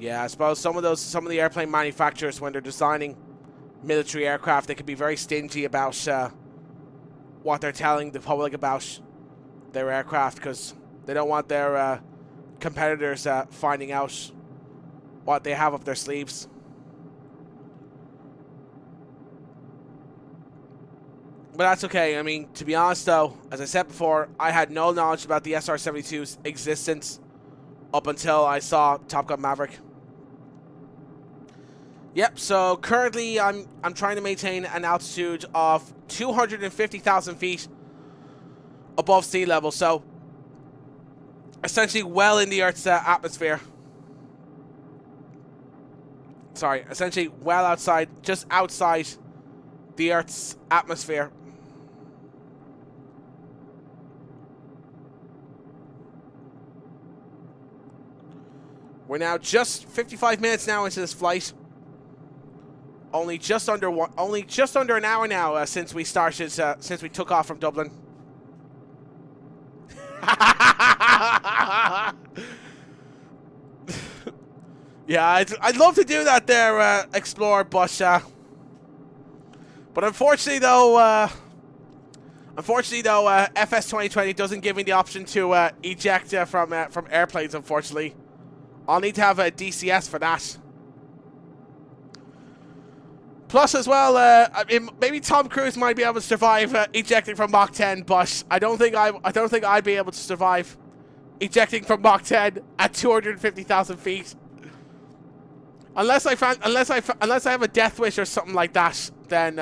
Yeah, I suppose some of the airplane manufacturers, when they're designing military aircraft, they can be very stingy about what they're telling the public about their aircraft, because they don't want their competitors finding out what they have up their sleeves. But that's okay. I mean, to be honest though, as I said before, I had no knowledge about the SR-72's existence up until I saw Top Gun Maverick. Yep, so currently I'm trying to maintain an altitude of 250,000 feet above sea level, so essentially well in the Earth's atmosphere. Sorry, essentially well outside, just outside the Earth's atmosphere. We're now just 55 minutes now into this flight. Only just under an hour now since we started, since we took off from Dublin. Yeah, I'd love to do that there, Explorer, but unfortunately though, FS2020 doesn't give me the option to eject from airplanes. Unfortunately, I'll need to have a DCS for that. Plus, as well, maybe Tom Cruise might be able to survive ejecting from Mach 10, but I don't think I'd be able to survive ejecting from Mach 10 at 250,000 feet. Unless I have a death wish or something like that, then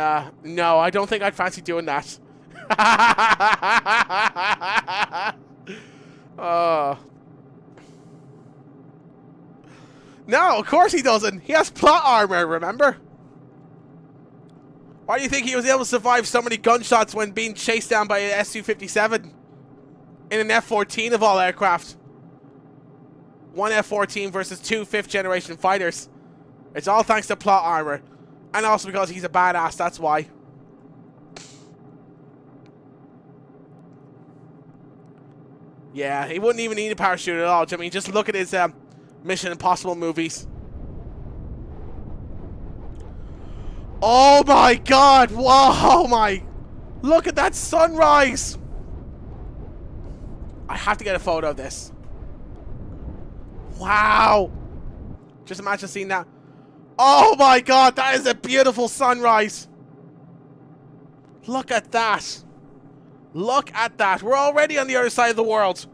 no, I don't think I'd fancy doing that. No, of course he doesn't. He has plot armor, remember? Why do you think he was able to survive so many gunshots when being chased down by an Su-57 in an F-14 of all aircraft? One F-14 versus two fifth-generation fighters. It's all thanks to plot armor, and also because he's a badass. That's why. Yeah, he wouldn't even need a parachute at all. I mean, just look at his Mission Impossible movies. Oh my god! Whoa, my... Look at that sunrise! I have to get a photo of this. Wow! Just imagine seeing that. Oh my god, that is a beautiful sunrise. Look at that. Look at that. We're already on the other side of the world.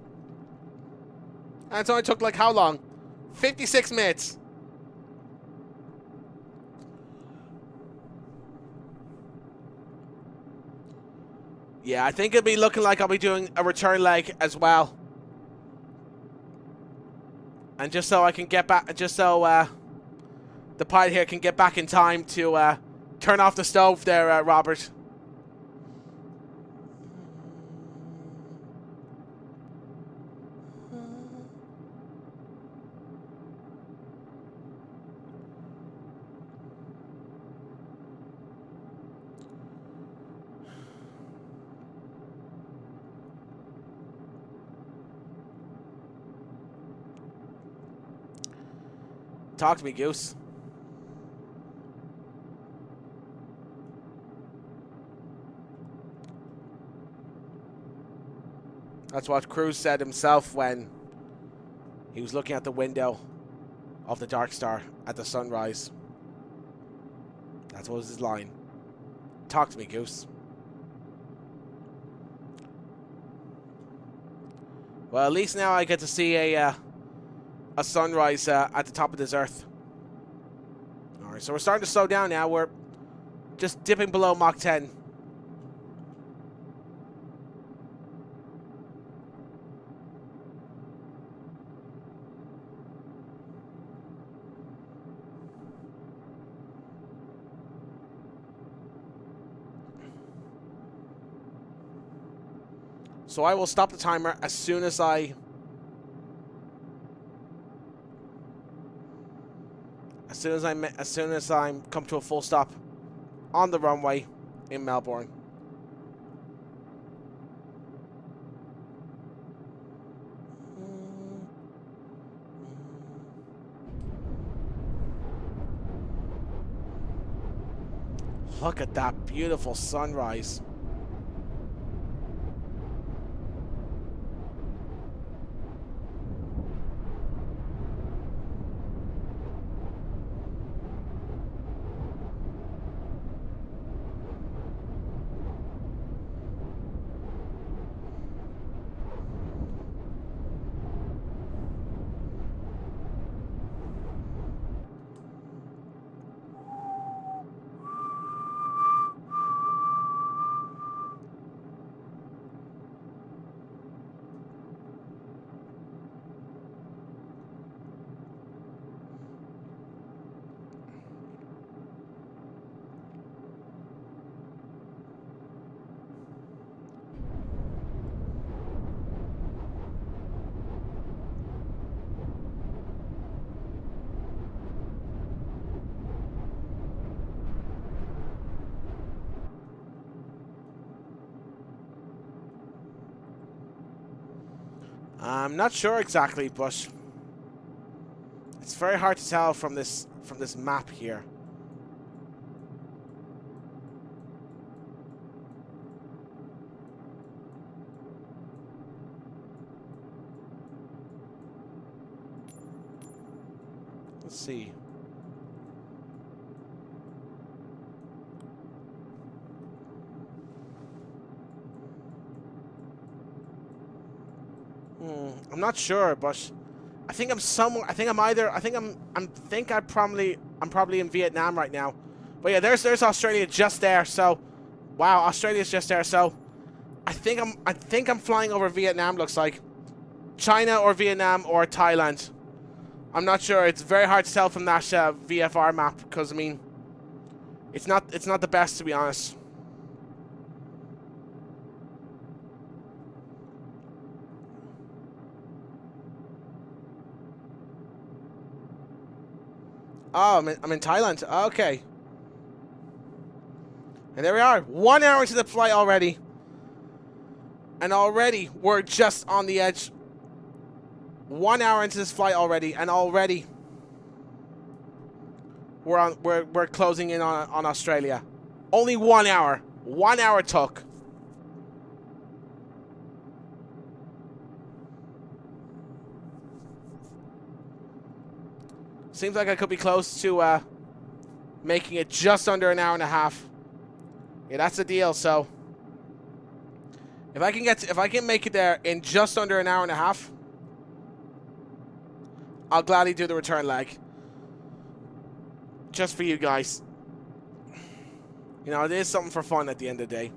And it's only took like how long? 56 minutes. Yeah, I think it'll be looking like I'll be doing a return leg as well. And just so I can get back, just so the pilot here can get back in time to turn off the stove there, Robert. Talk to me, Goose. That's what Cruz said himself when he was looking at the window of the Darkstar at the sunrise. That was his line. Talk to me, Goose. Well, at least now I get to see a sunrise at the top of this earth. Alright, so we're starting to slow down now. We're just dipping below Mach 10. So I will stop the timer as soon as I'm come to a full stop on the runway in Melbourne. Look at that beautiful sunrise. I'm not sure exactly, but it's very hard to tell from this map here. Let's see. I'm not sure, but I think I'm somewhere. I'm probably in Vietnam right now. But yeah, there's Australia just there. So, wow, Australia's just there. So, I think I'm flying over Vietnam. Looks like China or Vietnam or Thailand. I'm not sure. It's very hard to tell from that VFR map because I mean, it's not the best, to be honest. Oh, I'm in Thailand. Okay. And there we are. 1 hour into the flight already. And already we're just on the edge. 1 hour into this flight already, and already we're closing in on Australia. Only 1 hour. 1 hour it took. Seems like I could be close to making it just under an hour and a half. Yeah, that's the deal. So if I can make it there in just under an hour and a half, I'll gladly do the return leg. Just for you guys. You know, it is something for fun at the end of the day.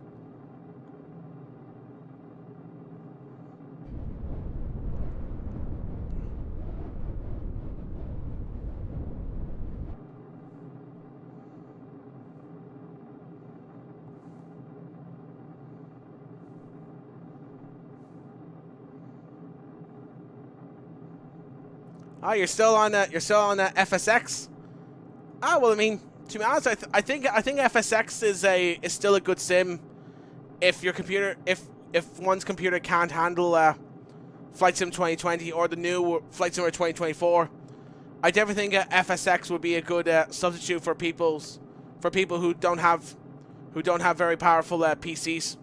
Oh, you're still on FSX. Ah, well, I mean, to be honest, I think FSX is still a good sim if your computer if one's computer can't handle Flight Sim 2020 or the new Flight Simulator 2024. I definitely think FSX would be a good substitute for people who don't have very powerful PCs.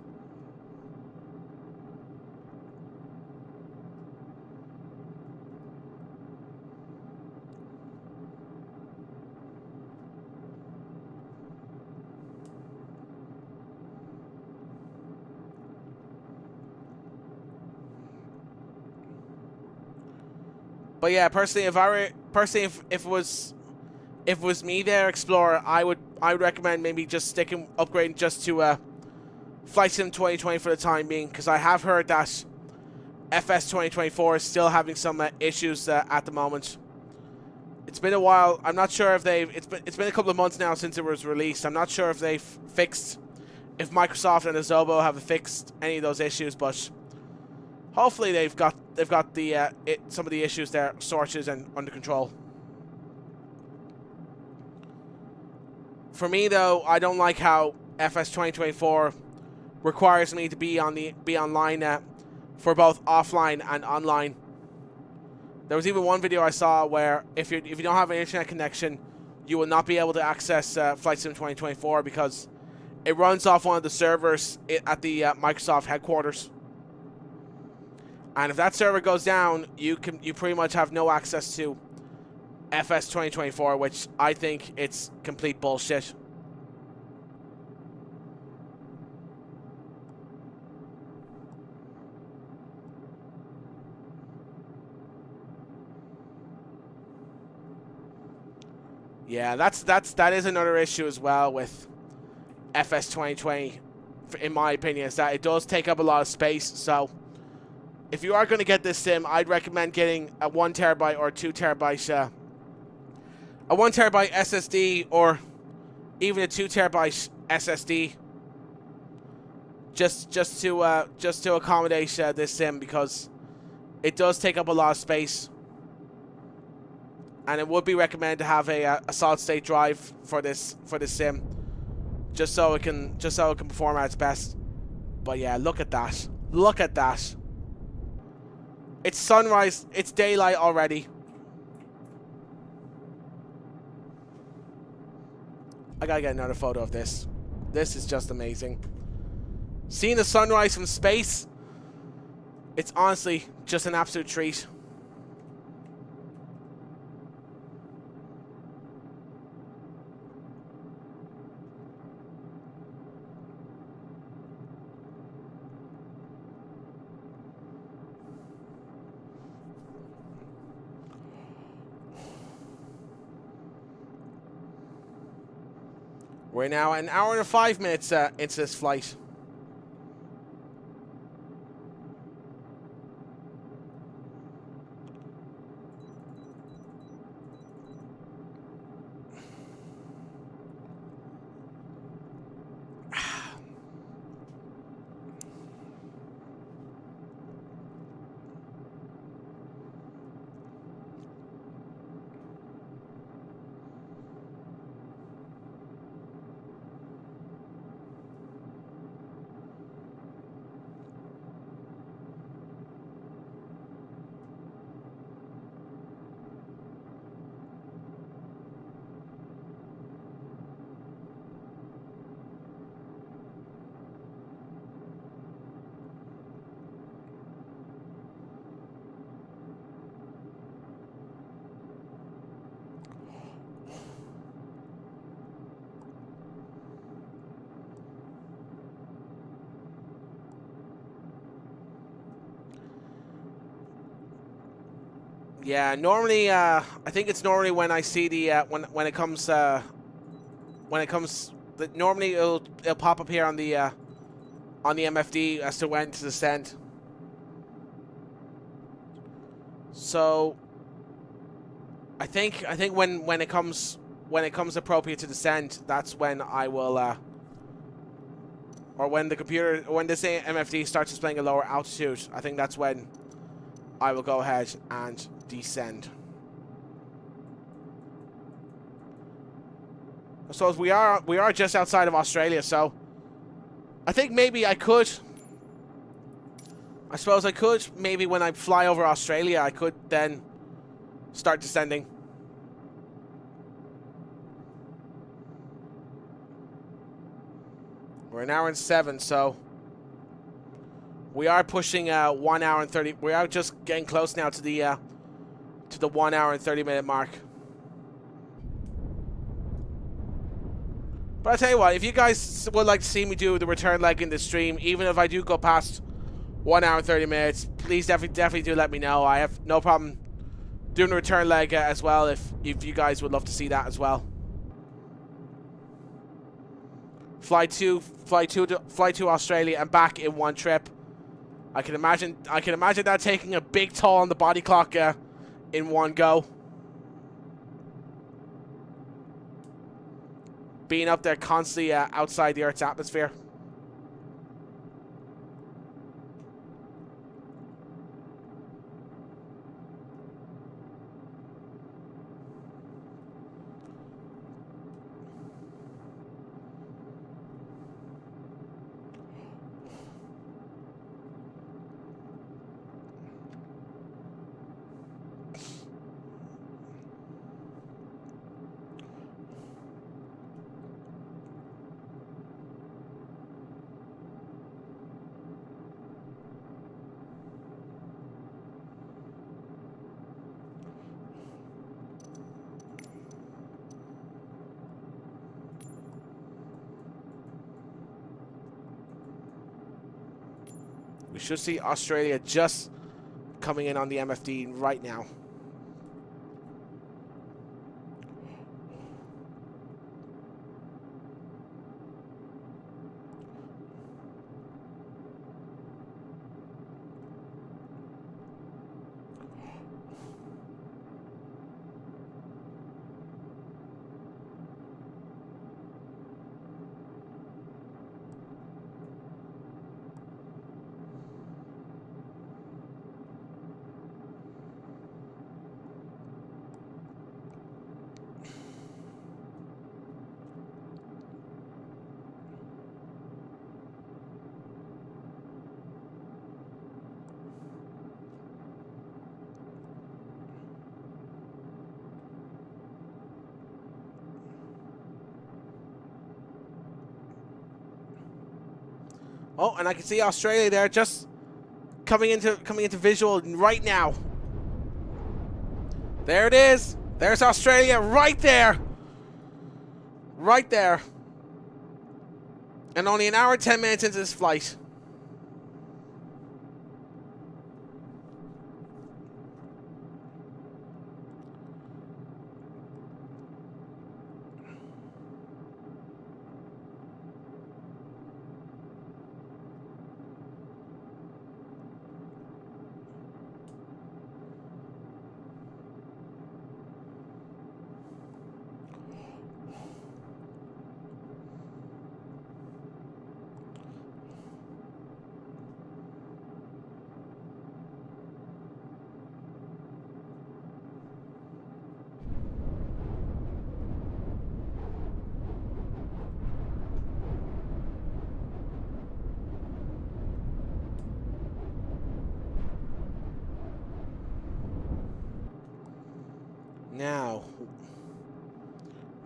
But yeah, personally, if it was me there, Explorer, I would recommend maybe just upgrading just to Flight Sim 2020 for the time being, because I have heard that FS2024 is still having some issues at the moment. It's been a while. I'm not sure if it's been a couple of months now since it was released. I'm not sure if if Microsoft and Adobe have fixed any of those issues, but hopefully they've got some of the issues there sorted and under control. For me though, I don't like how FS 2024 requires me to be online for both offline and online. There was even one video I saw where if you don't have an internet connection, you will not be able to access Flight Sim 2024 because it runs off one of the servers at the Microsoft headquarters. And if that server goes down, you pretty much have no access to FS 2024, which I think it's complete bullshit. Yeah, that is another issue as well with FS 2020, in my opinion, is that it does take up a lot of space. So if you are going to get this sim, I'd recommend getting a 1 terabyte or 2 terabyte, a 1 terabyte SSD or even a 2 terabyte SSD, just to accommodate this sim, because it does take up a lot of space, and it would be recommended to have a solid state drive for this sim, just so it can perform at its best. But yeah, look at that! Look at that! It's sunrise. It's daylight already. I gotta get another photo of this. This is just amazing. Seeing the sunrise from space, it's honestly just an absolute treat. We're now an hour and 5 minutes into this flight. Yeah, normally, I think it's normally when I see the when it comes normally it'll pop up here on the MFD as to when to descend. So I think when it comes appropriate to descend, that's when I will or when this MFD starts displaying a lower altitude, I think that's when I will go ahead and descend. I suppose we are just outside of Australia, so I think maybe I suppose I could maybe when I fly over Australia, I could then start descending. We're an hour and 7, so we are pushing 1 hour and 30. We are just getting close now to the 1 hour and 30-minute mark. But I'll tell you what, if you guys would like to see me do the return leg in the stream, even if I do go past 1 hour and 30 minutes, please definitely do let me know. I have no problem doing the return leg as well if you guys would love to see that as well. Fly to Australia and back in one trip. I can imagine that taking a big toll on the body clock in one go. Being up there constantly outside the Earth's atmosphere. We should see Australia just coming in on the MFD right now. Oh, and I can see Australia there just coming into visual right now. There it is. There's Australia right there. Right there. And only an hour and 10 minutes into this flight.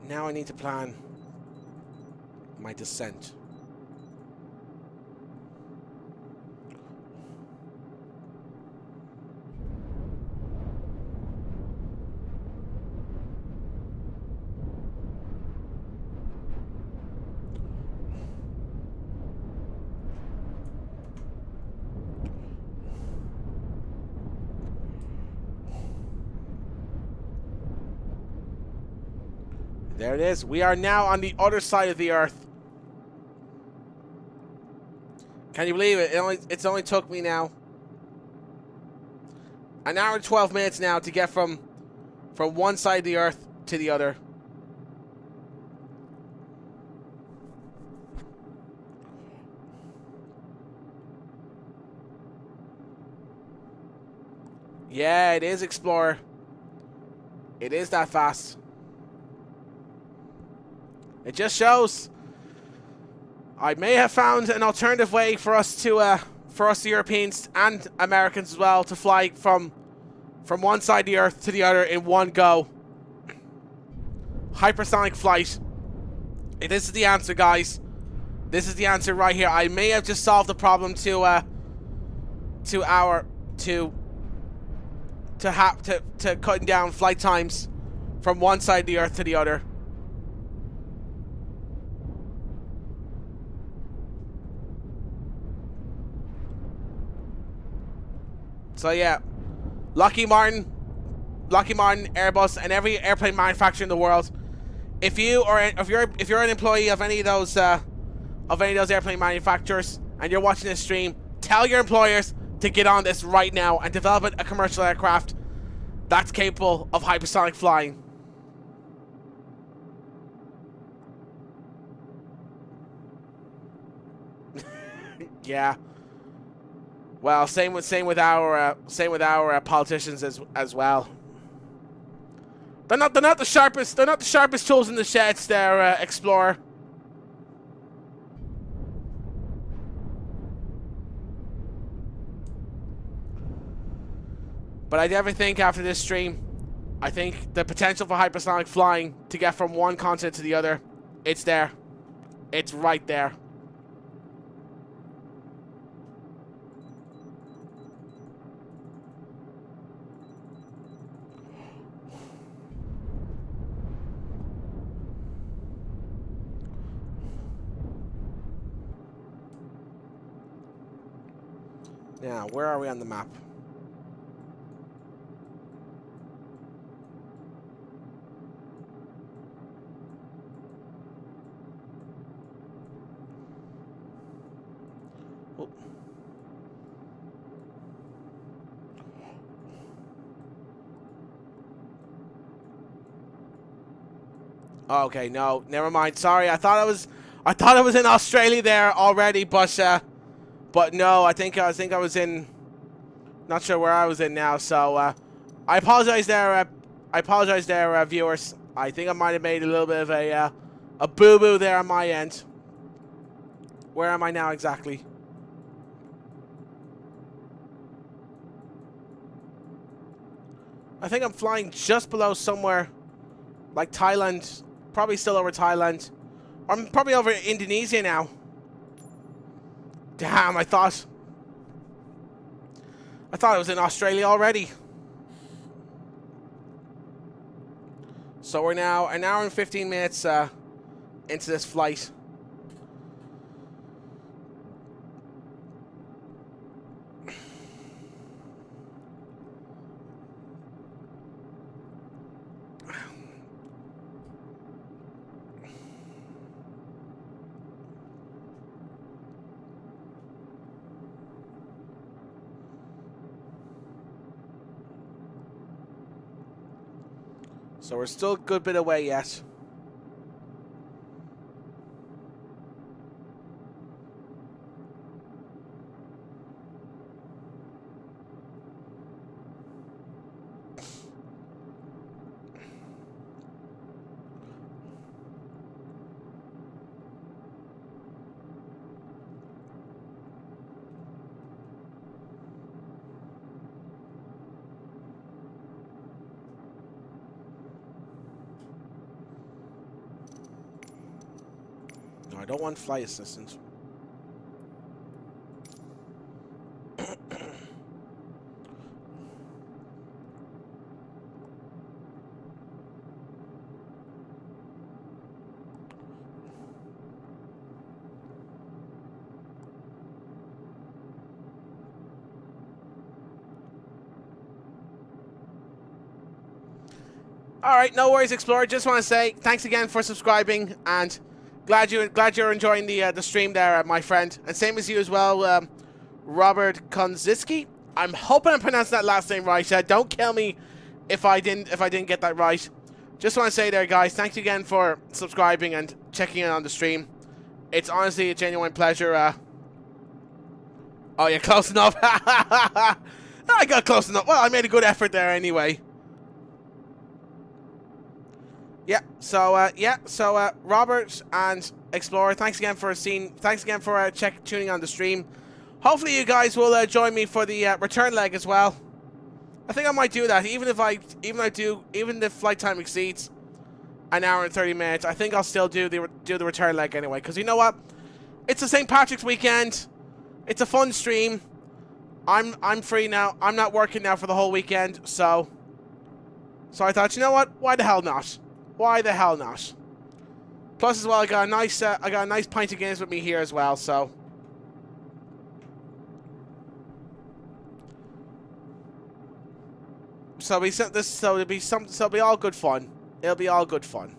Now I need to plan my descent. There it is. We are now on the other side of the Earth. Can you believe it? It's only took me now an hour and 12 minutes now to get from one side of the Earth to the other. Yeah, it is, Explorer. It is that fast. It just shows I may have found an alternative way for us Europeans and Americans as well to fly from one side of the Earth to the other in one go. Hypersonic flight. This is the answer, guys. This is the answer right here. I may have just solved the problem to cutting down flight times from one side of the Earth to the other. So yeah, Lockheed Martin, Airbus, and every airplane manufacturer in the world. If you're an employee of any of those airplane manufacturers and you're watching this stream, tell your employers to get on this right now and develop a commercial aircraft that's capable of hypersonic flying. Yeah. Well, same with our politicians as well. They're not the sharpest. They're not the sharpest tools in the sheds there, Explorer. But I definitely think after this stream, I think the potential for hypersonic flying to get from one continent to the other, it's there. It's right there. Now, where are we on the map? Oh, okay, no, never mind. Sorry, I thought I was in Australia there already, but no, I think I was in. Not sure where I was in now, so I apologize there. Viewers. I think I might have made a little bit of a boo-boo there on my end. Where am I now exactly? I think I'm flying just below somewhere like Thailand. Probably still over Thailand. I'm probably over Indonesia now. Damn, I thought I was in Australia already. So we're now an hour and 15 minutes into this flight. So we're still a good bit away yet. No, I don't want flight assistance. Alright, no worries, Explorer. Just want to say thanks again for subscribing, and glad you're enjoying the stream there, my friend. And same as you as well, Robert Konziski. I'm hoping I pronounced that last name right. Don't kill me if I didn't get that right. Just want to say there, guys, thanks again for subscribing and checking in on the stream. It's honestly a genuine pleasure. Oh, you're close enough. I got close enough. Well, I made a good effort there anyway. Yeah. So, Robert and Explorer, thanks again for tuning on the stream. Hopefully, you guys will join me for the return leg as well. I think I might do that, even if the flight time exceeds an hour and 30 minutes. I think I'll still do the return leg anyway, because you know what? It's the St. Patrick's weekend. It's a fun stream. I'm free now. I'm not working now for the whole weekend, so I thought, you know what? Why the hell not? Why the hell not? Plus, as well, I got a nice pint of Guinness with me here as well, so. So it'll be all good fun. It'll be all good fun.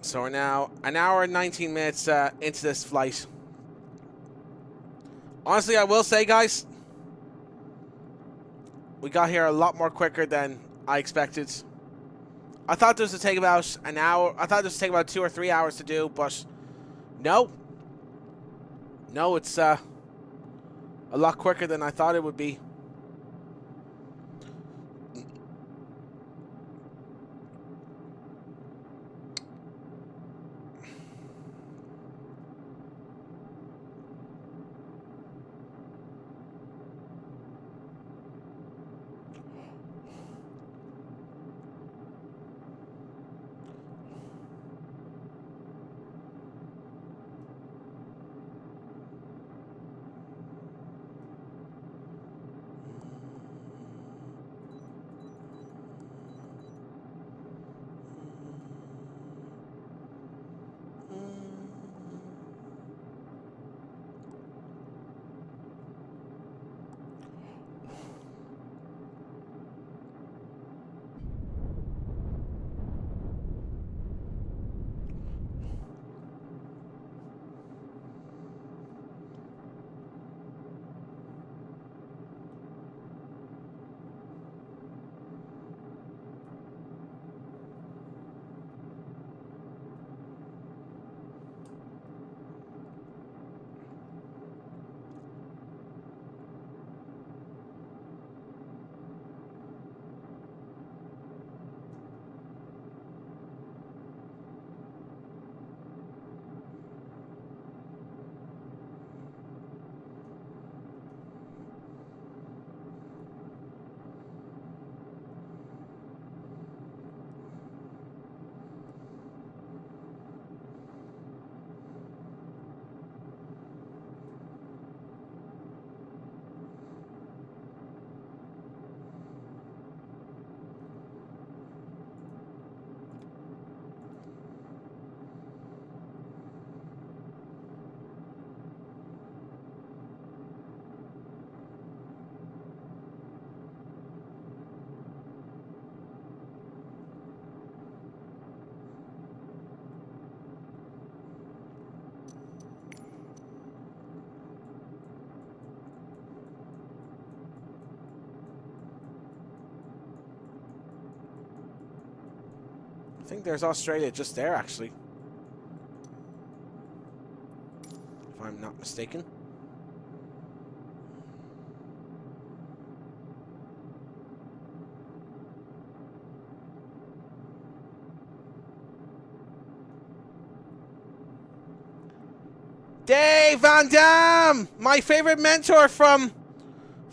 So we're now an hour and 19 minutes into this flight. Honestly, I will say, guys, we got here a lot more quicker than I expected. I thought this would take about an hour. I thought this would take about 2 or 3 hours to do, but no. No, it's a lot quicker than I thought it would be. think there's Australia just there, actually. If I'm not mistaken. Dave Van Dam! My favorite mentor from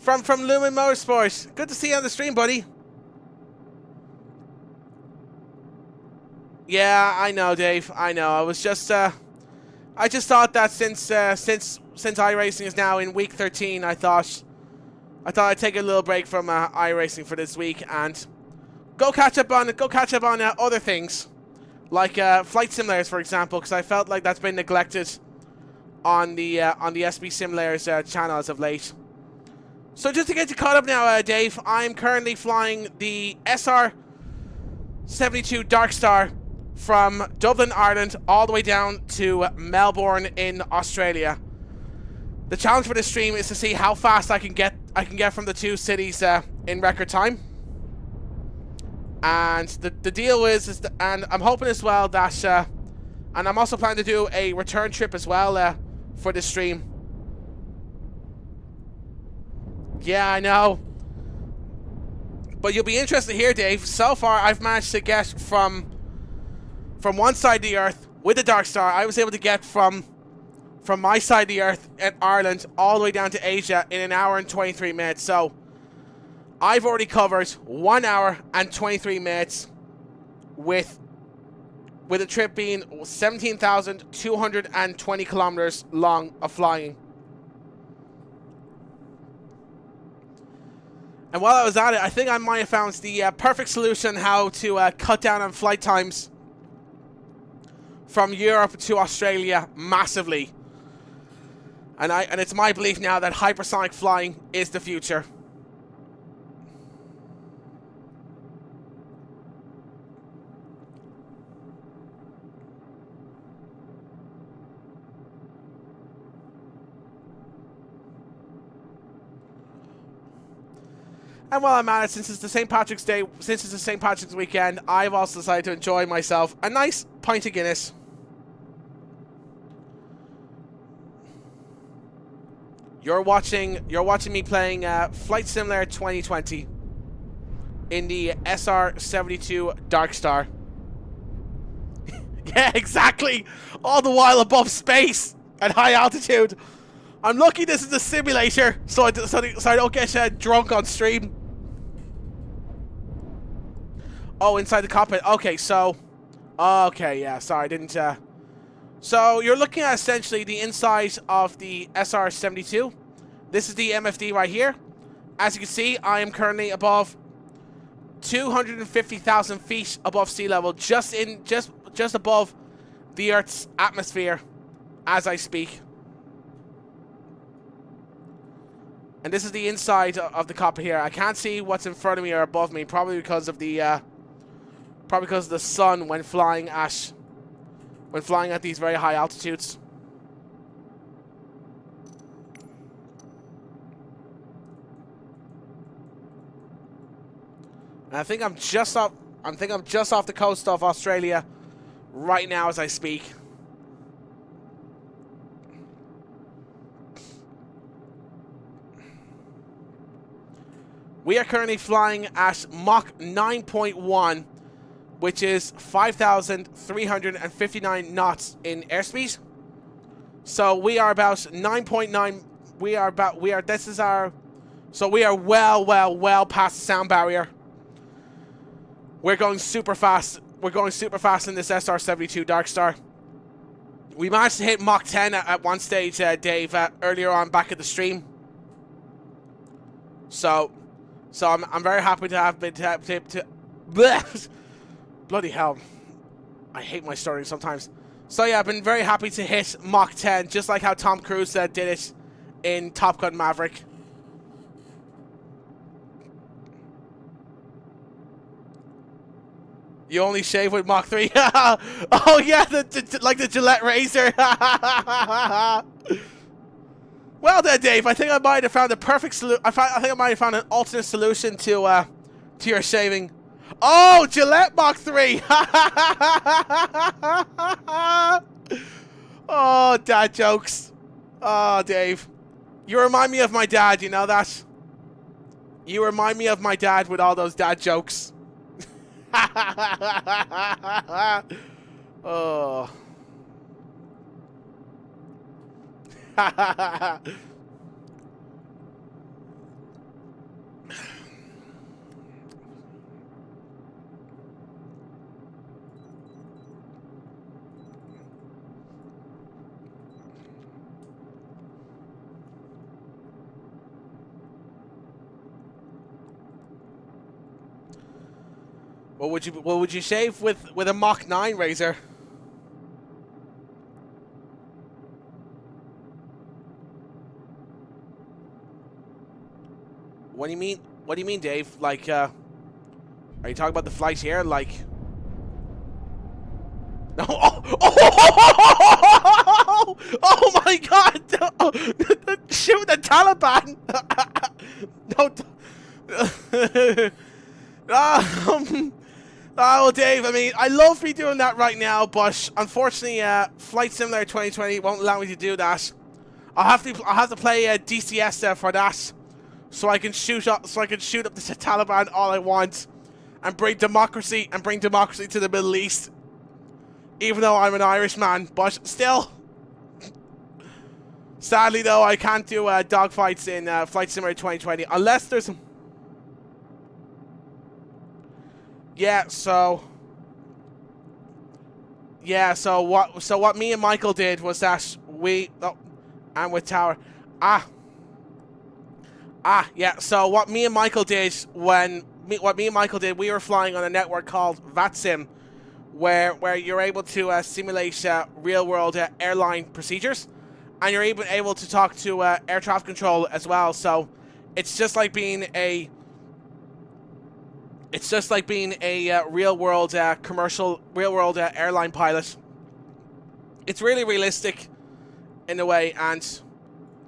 Lumen Motorsport. Good to see you on the stream, buddy. Yeah, I know, Dave. I know. I was just I just thought that since iRacing is now in week 13, I thought I'd take a little break from iRacing for this week and go catch up on other things like flight simulators, for example, because I felt like that's been neglected on the SB Simulators channel as of late. So just to get you caught up now, Dave, I'm currently flying the SR72 Darkstar from Dublin, Ireland, all the way down to Melbourne in Australia. The challenge for this stream is to see how fast I can get from the two cities in record time. And the deal is and I'm hoping as well that, and I'm also planning to do a return trip as well for this stream. Yeah, I know. But you'll be interested here, Dave. So far, I've managed to get from one side of the Earth with the Darkstar. I was able to get from my side of the Earth in Ireland all the way down to Asia in 1 hour and 23 minutes. So I've already covered 1 hour and 23 minutes with the trip being 17,220 kilometers long of flying. And while I was at it, I think I might have found the perfect solution how to cut down on flight times from Europe to Australia massively. And it's my belief now that hypersonic flying is the future. And while I'm at it, since it's the St. Patrick's Day, since it's the St. Patrick's weekend, I've also decided to enjoy myself a nice pint of Guinness. You're watching me playing Flight Simulator 2020 in the SR72 Darkstar. Yeah, exactly. All the while above space at high altitude. I'm lucky this is a simulator, so I don't get drunk on stream. Oh, inside the cockpit. Okay, so... Okay, yeah, sorry, I didn't... So, you're looking at essentially the inside of the SR72. This is the MFD right here. As you can see, I am currently above 250,000 feet above sea level, just above the Earth's atmosphere as I speak. And this is the inside of the cockpit here. I can't see what's in front of me or above me, probably because of the sun when flying at these very high altitudes. And I think I'm just off the coast of Australia right now as I speak. We are currently flying at Mach 9.1, which is 5,359 knots in airspeed. So we are about 9.9. So we are well past the sound barrier. We're going super fast. We're going super fast in this SR72 Darkstar. We managed to hit Mach 10 at one stage, Dave, earlier on back at the stream. So I'm very happy to have been to bloody hell. I hate my story sometimes. So yeah, I've been very happy to hit Mach 10, just like how Tom Cruise did it in Top Gun Maverick. You only shave with Mach 3. Oh yeah, like the Gillette razor. Well then, Dave, I think I might have found a perfect solution. I think I might have found an alternate solution to your shaving. Oh, Gillette Mach 3! Oh, dad jokes. Oh, Dave. You remind me of my dad, you know that? You remind me of my dad with all those dad jokes. Oh. What would you shave with a Mach 9 razor? What do you mean? What do you mean, Dave? Like, are you talking about the flight here? Like, no. Oh my God! Shoot the Taliban! No. Oh, Dave, I mean, I love me doing that right now, but unfortunately, Flight Simulator 2020 won't allow me to do that. I'll have to play DCS for that, so I can shoot up the Taliban all I want, and bring democracy to the Middle East. Even though I'm an Irishman, but still. Sadly, though, I can't do dogfights in Flight Simulator 2020 unless there's some. So what me and Michael did was that and with Tower. So what me and Michael did we were flying on a network called VATSIM, where you're able to simulate real world airline procedures, and you're able to talk to air traffic control as well. So it's just like being a real world airline pilot. It's really realistic in a way, and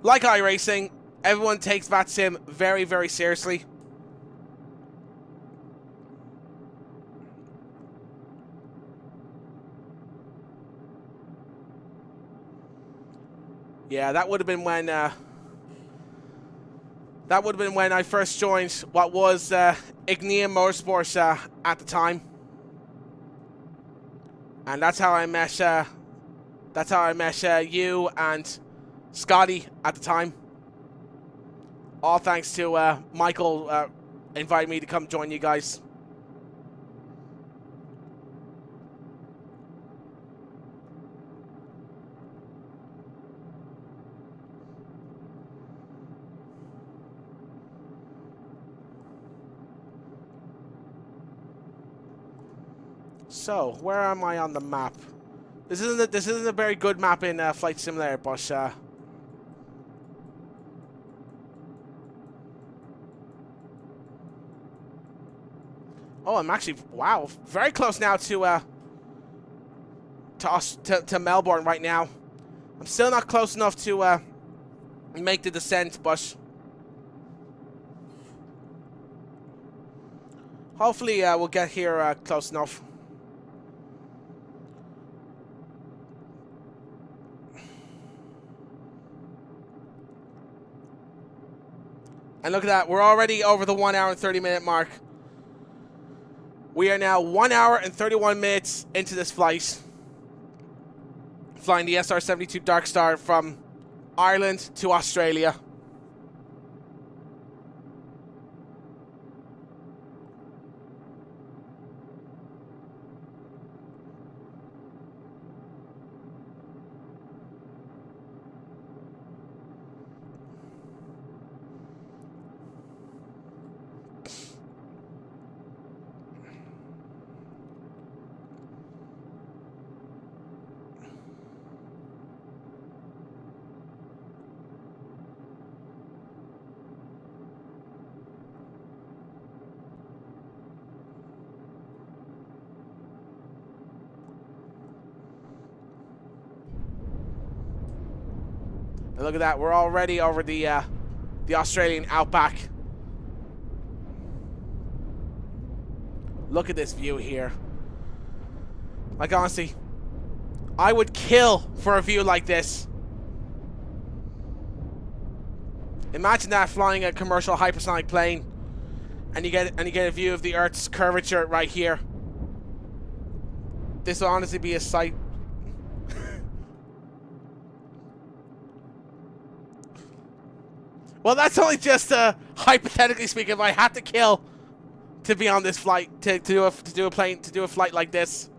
like iRacing, everyone takes VATSIM very, very seriously. Yeah, that would have been when I first joined what was Ignia Motorsports at the time, and that's how I met you and Scotty at the time. All thanks to Michael inviting me to come join you guys. So, where am I on the map? This isn't a very good map in Flight Simulator, but oh, I'm actually very close now to Melbourne right now. I'm still not close enough to make the descent, but hopefully we'll get here close enough. And look at that, we're already over the 1 hour and 30 minute mark. We are now 1 hour and 31 minutes into this flight, flying the SR-72 Darkstar from Ireland to Australia. And look at that, we're already over the Australian outback. Look at this view here. Like, honestly, I would kill for a view like this. Imagine that, flying a commercial hypersonic plane, and you get a view of the Earth's curvature right here. This will honestly be a sight. Well, that's only just hypothetically speaking. If I had to kill to be on this flight, to do a flight like this.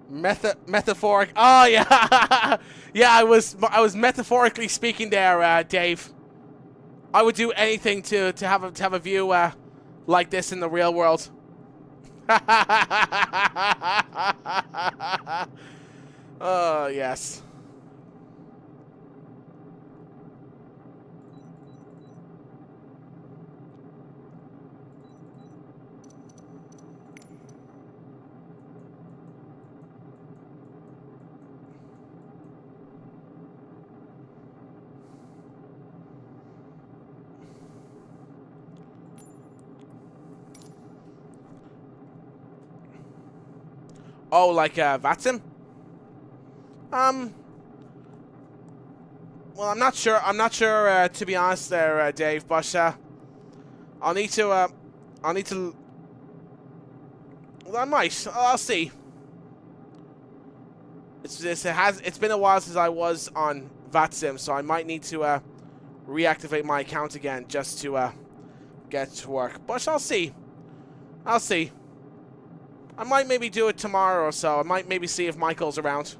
Metaphoric. Oh yeah, yeah. I was metaphorically speaking there, Dave. I would do anything to have a view like this in the real world. Oh yes. Oh, like Vatsim? Well, I'm not sure. I'm not sure to be honest, there, Dave. But I'll need to. Well, I might. I'll see. It's been a while since I was on Vatsim, so I might need to reactivate my account again just to get to work. But I'll see. I'll see. I might maybe do it tomorrow or so. I might maybe see if Michael's around.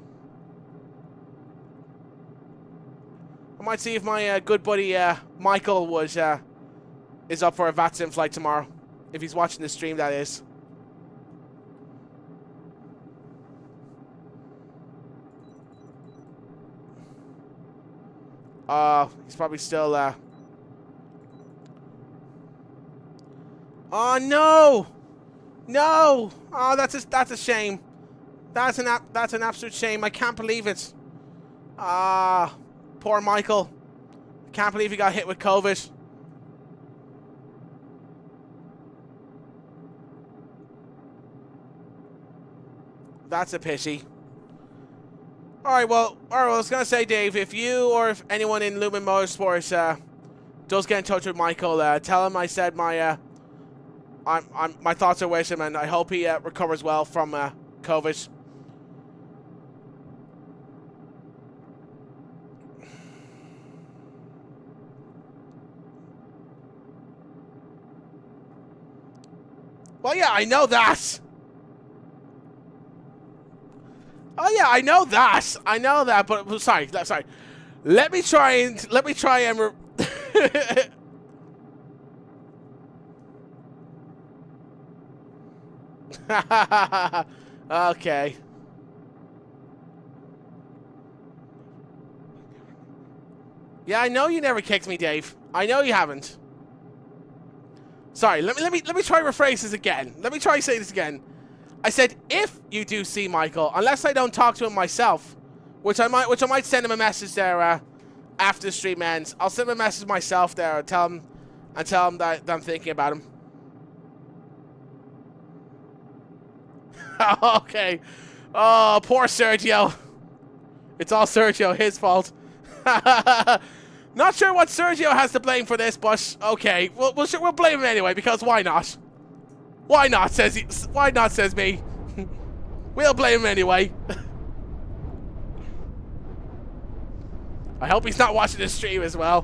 I might see if my good buddy Michael is up for a Vatsim flight tomorrow. If he's watching the stream, that is. He's probably still Oh no! No! Oh, that's a shame. That's an absolute shame. I can't believe it. Poor Michael. I can't believe he got hit with COVID. That's a pity. Alright, well, I was going to say, Dave, if you or if anyone in Lumen Motorsports does get in touch with Michael, tell him I said my thoughts are with him, and I hope he recovers well from COVID. Well, yeah, I know that. Oh yeah, I know that. I know that. But sorry. Let me try and okay. Yeah, I know you never kicked me, Dave. I know you haven't. Sorry, let me try to rephrase this again. Let me try to say this again. I said if you do see Michael, unless I don't talk to him myself, which I might send him a message there after the stream ends. I'll send him a message myself there and tell him that I'm thinking about him. Okay. Oh, poor Sergio. It's all Sergio, his fault. Not sure what Sergio has to blame for this, but okay, we'll blame him anyway, because why not? Why not, says he. Why not, says me. We'll blame him anyway. I hope he's not watching this stream as well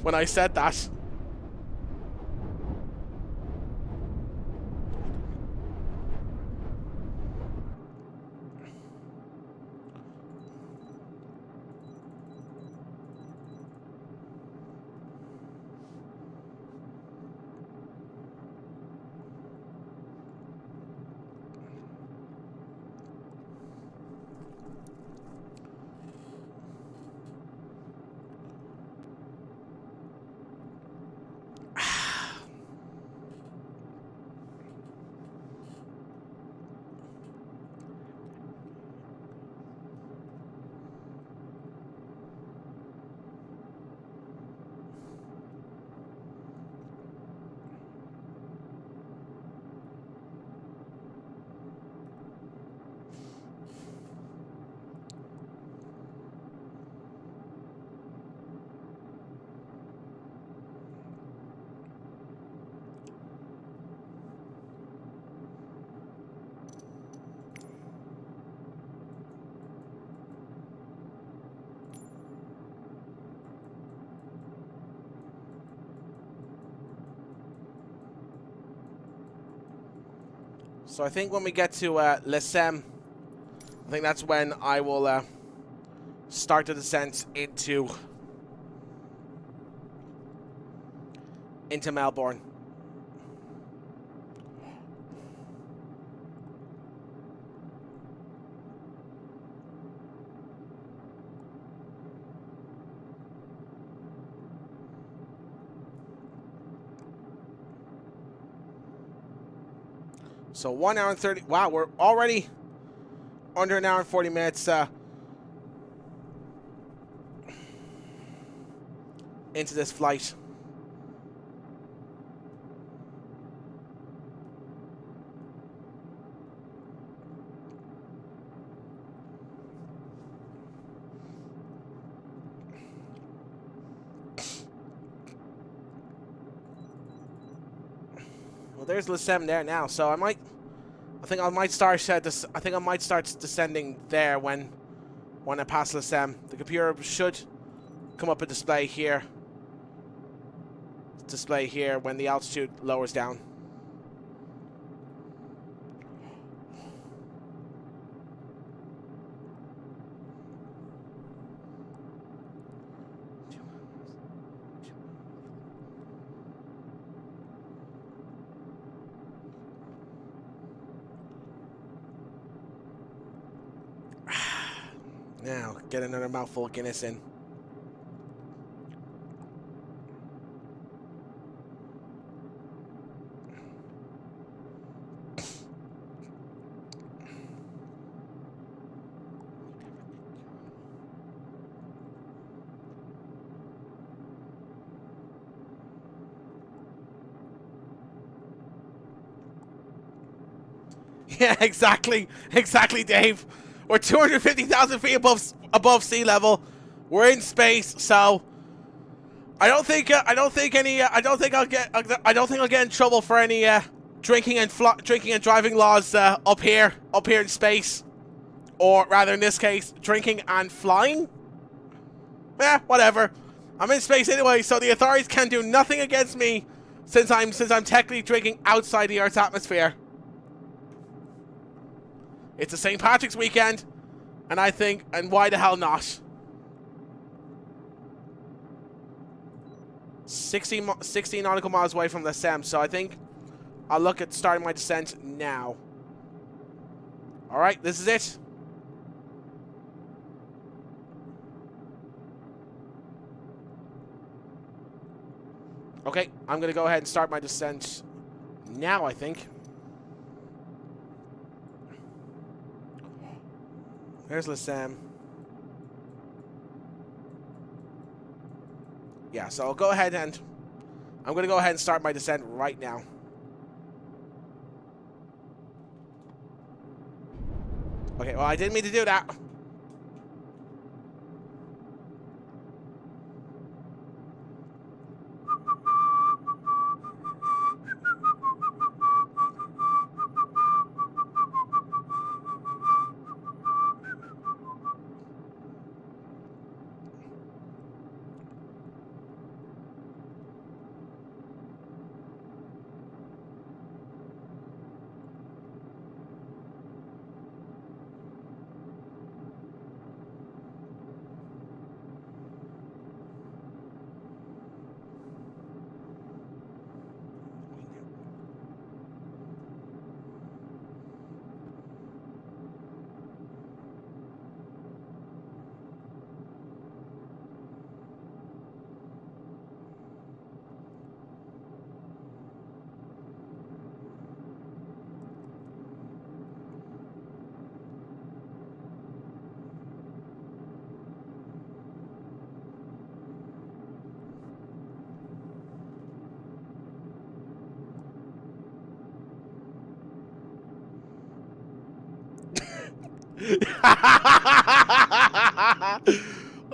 when I said that. So I think when we get to Les Sem, I think that's when I will start the descent into Melbourne. So 1 hour and 30. Wow, we're already under an hour and 40 minutes into this flight. Well, there's Les Sem there now, so I think I might start descending there when I pass Les Sem. The computer should come up a display here when the altitude lowers down. Now, get another mouthful of Guinness in. Yeah, exactly, Dave. We're 250,000 feet above sea level. We're in space, so I don't think I'll get in trouble for any drinking and driving laws up here in space, or rather in this case, drinking and flying. Eh, whatever. I'm in space anyway, so the authorities can do nothing against me since I'm technically drinking outside the Earth's atmosphere. It's a St. Patrick's weekend, and why the hell not? 60 nautical miles away from Les Sem, so I think I'll look at starting my descent now. Alright, this is it. Okay, I'm going to go ahead and start my descent now, I think. There's Les Sem. Yeah, so I'm going to go ahead and start my descent right now. Okay, well, I didn't mean to do that.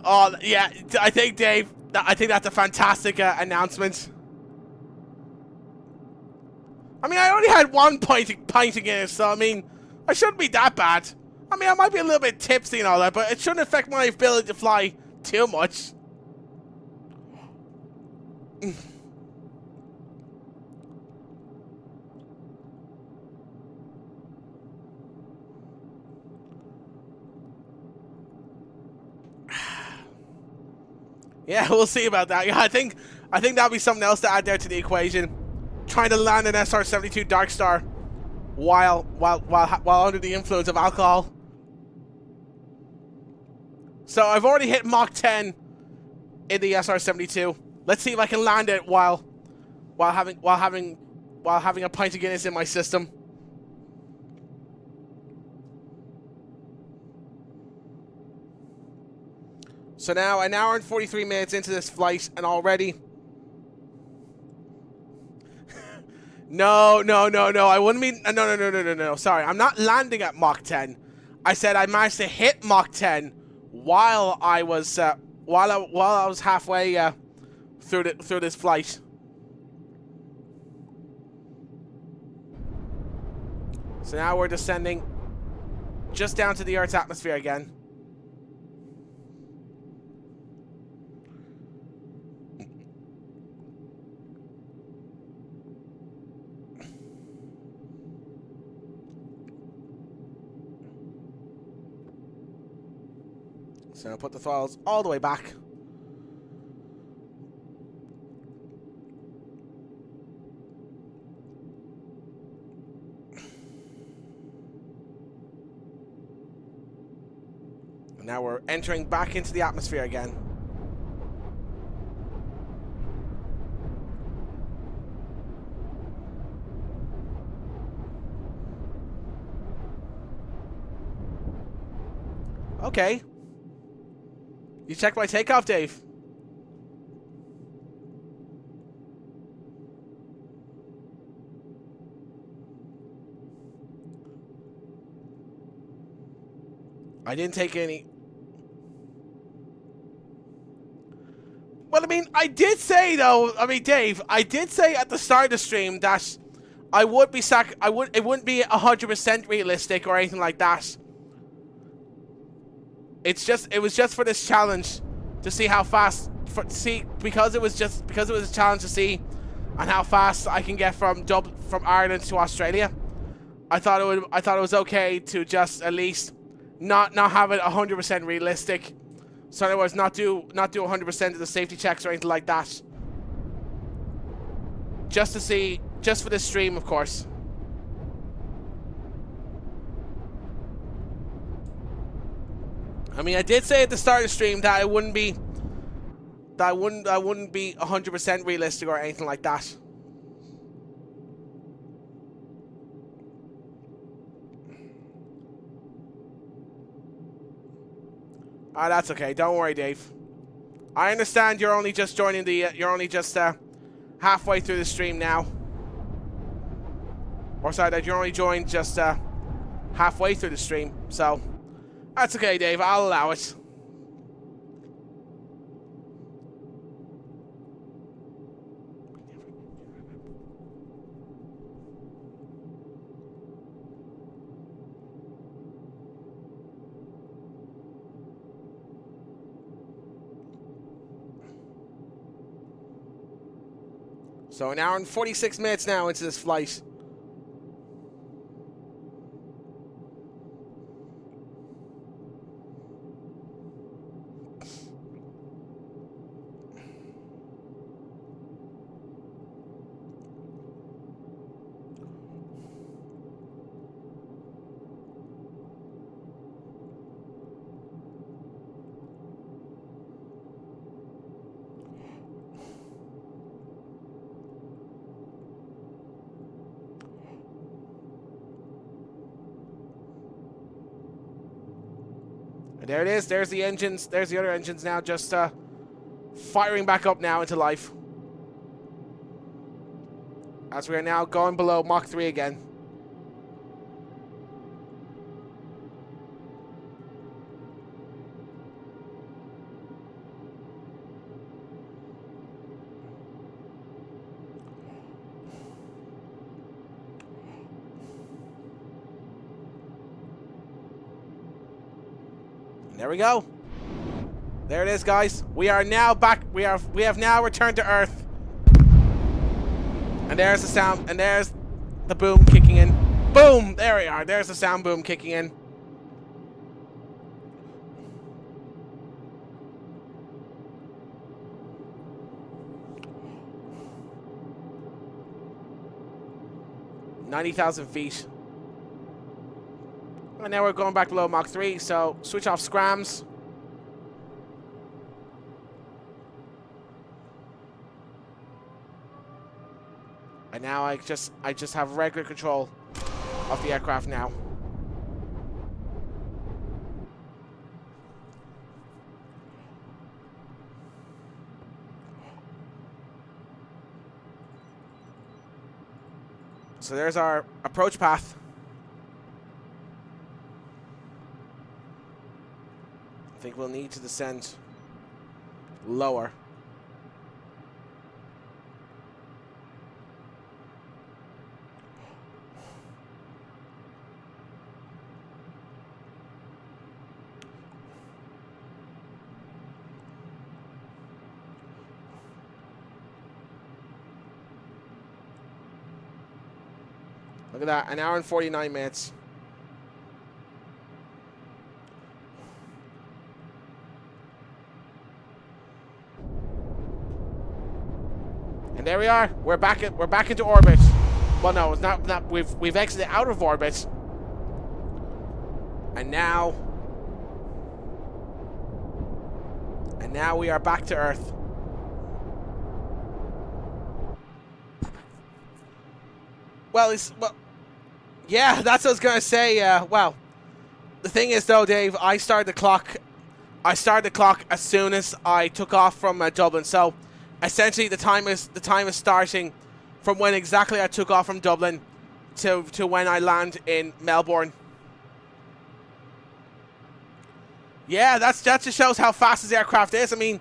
Oh, yeah, I think, Dave, I think that's a fantastic announcement. I mean, I only had one pint in it, so, I mean, I shouldn't be that bad. I mean, I might be a little bit tipsy and all that, but it shouldn't affect my ability to fly too much. Yeah, we'll see about that. Yeah, I think that'll be something else to add there to the equation. Trying to land an SR-72 Darkstar while under the influence of alcohol. So I've already hit Mach 10 in the SR-72. Let's see if I can land it while having a pint of Guinness in my system. So now, an hour and 43 minutes into this flight, and already... No, I wouldn't be... No. Sorry, I'm not landing at Mach 10. I said I managed to hit Mach 10 while I was halfway through this flight. So now we're descending just down to the Earth's atmosphere again. So I'll put the throttles all the way back. And now we're entering back into the atmosphere again. Okay. You checked my takeoff, Dave. I didn't take any. Well, I mean, I did say though. I mean, Dave, I did say at the start of the stream that I would be it wouldn't be 100% realistic or anything like that. It was just for this challenge to see how fast, because it was a challenge to see and how fast I can get from Ireland to Australia. I thought it was okay to just at least not have it 100% realistic. So in other words, not do 100% of the safety checks or anything like that. Just to see, just for this stream, of course. I mean, I did say at the start of the stream that it wouldn't be 100% realistic or anything like that. Ah, that's okay. Don't worry, Dave. I understand you're only just joining the. You're only just halfway through the stream now. Or sorry, that you're only joined just halfway through the stream. So that's okay, Dave. I'll allow it. So an hour and 46 minutes now into this flight. There it is. There's the engines. There's the other engines now just firing back up now into life. As we are now going below Mach 3 again. There we go. There it is, guys. We are now back. We have now returned to Earth. And there's the sound. And there's the boom kicking in. Boom! There we are. There's the sound boom kicking in. 90,000 feet. And now we're going back below Mach 3, so switch off scrams. And now I just have regular control of the aircraft now. So there's our approach path. I think we'll need to descend lower. Look at that, 1 hour and 49 minutes. And there we are. We're back into orbit. Well, no, it's not. We've exited out of orbit. And now we are back to Earth. Well, yeah, that's what I was gonna say. Well, the thing is, though, Dave, I started the clock as soon as I took off from Dublin. So, essentially, the time is starting from when exactly I took off from Dublin to when I land in Melbourne. Yeah, that just shows how fast this aircraft is. I mean,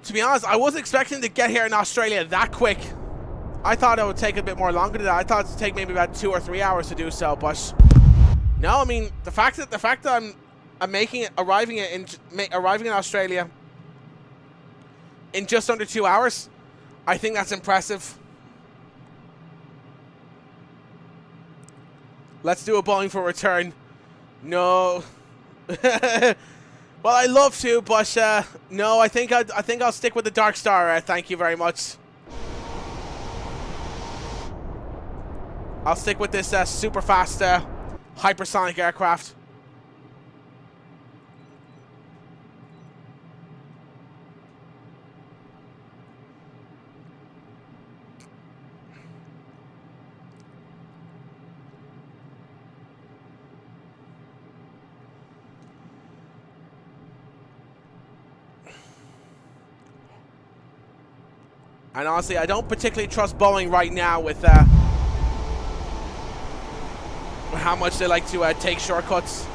to be honest, I wasn't expecting to get here in Australia that quick. I thought it would take a bit more longer than that. I thought it would take maybe about 2 or 3 hours to do so, but no. I mean, the fact that I'm arriving in Australia in just under 2 hours, I think that's impressive. Let's do a Boeing for return. No. Well, I'd love to, but no. I think I'll stick with the Darkstar. Thank you very much. I'll stick with this super fast hypersonic aircraft. And honestly, I don't particularly trust Boeing right now with how much they like to take shortcuts.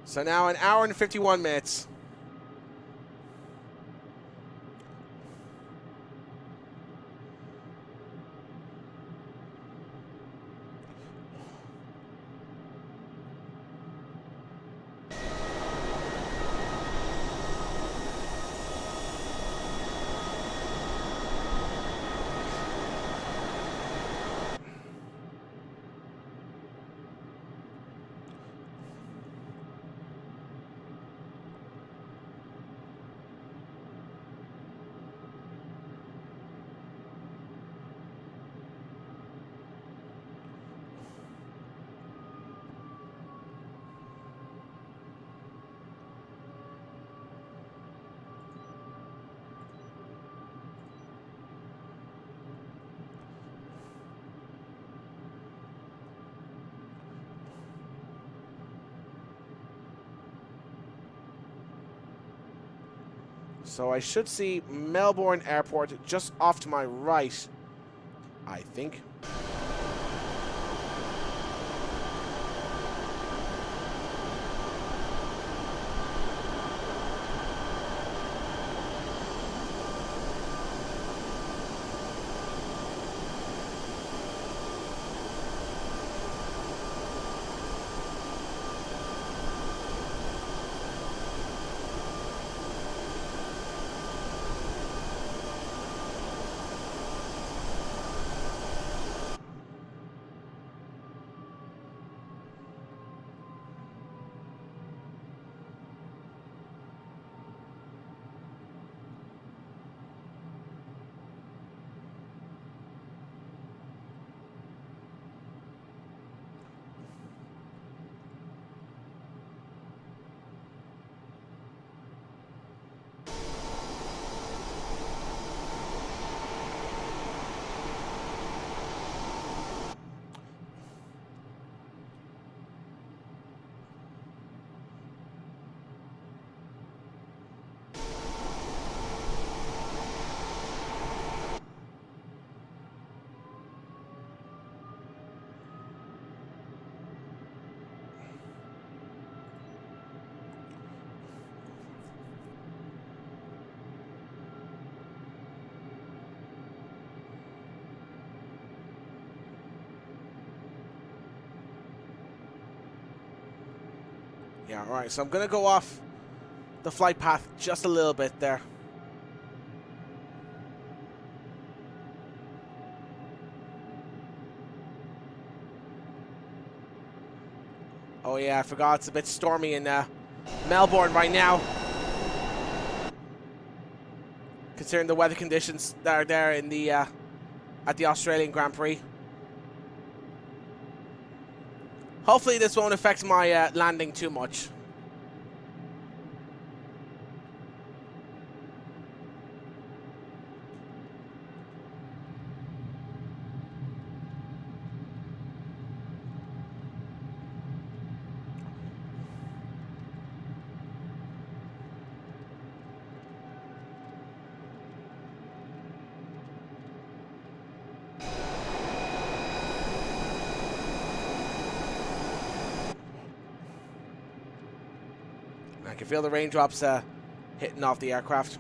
So now 1 hour and 51 minutes. So I should see Melbourne Airport just off to my right, I think. Yeah, alright, so I'm going to go off the flight path just a little bit there. Oh yeah, I forgot it's a bit stormy in Melbourne right now. Considering the weather conditions that are there in the at the Australian Grand Prix. Hopefully this won't affect my landing too much. I can feel the raindrops hitting off the aircraft.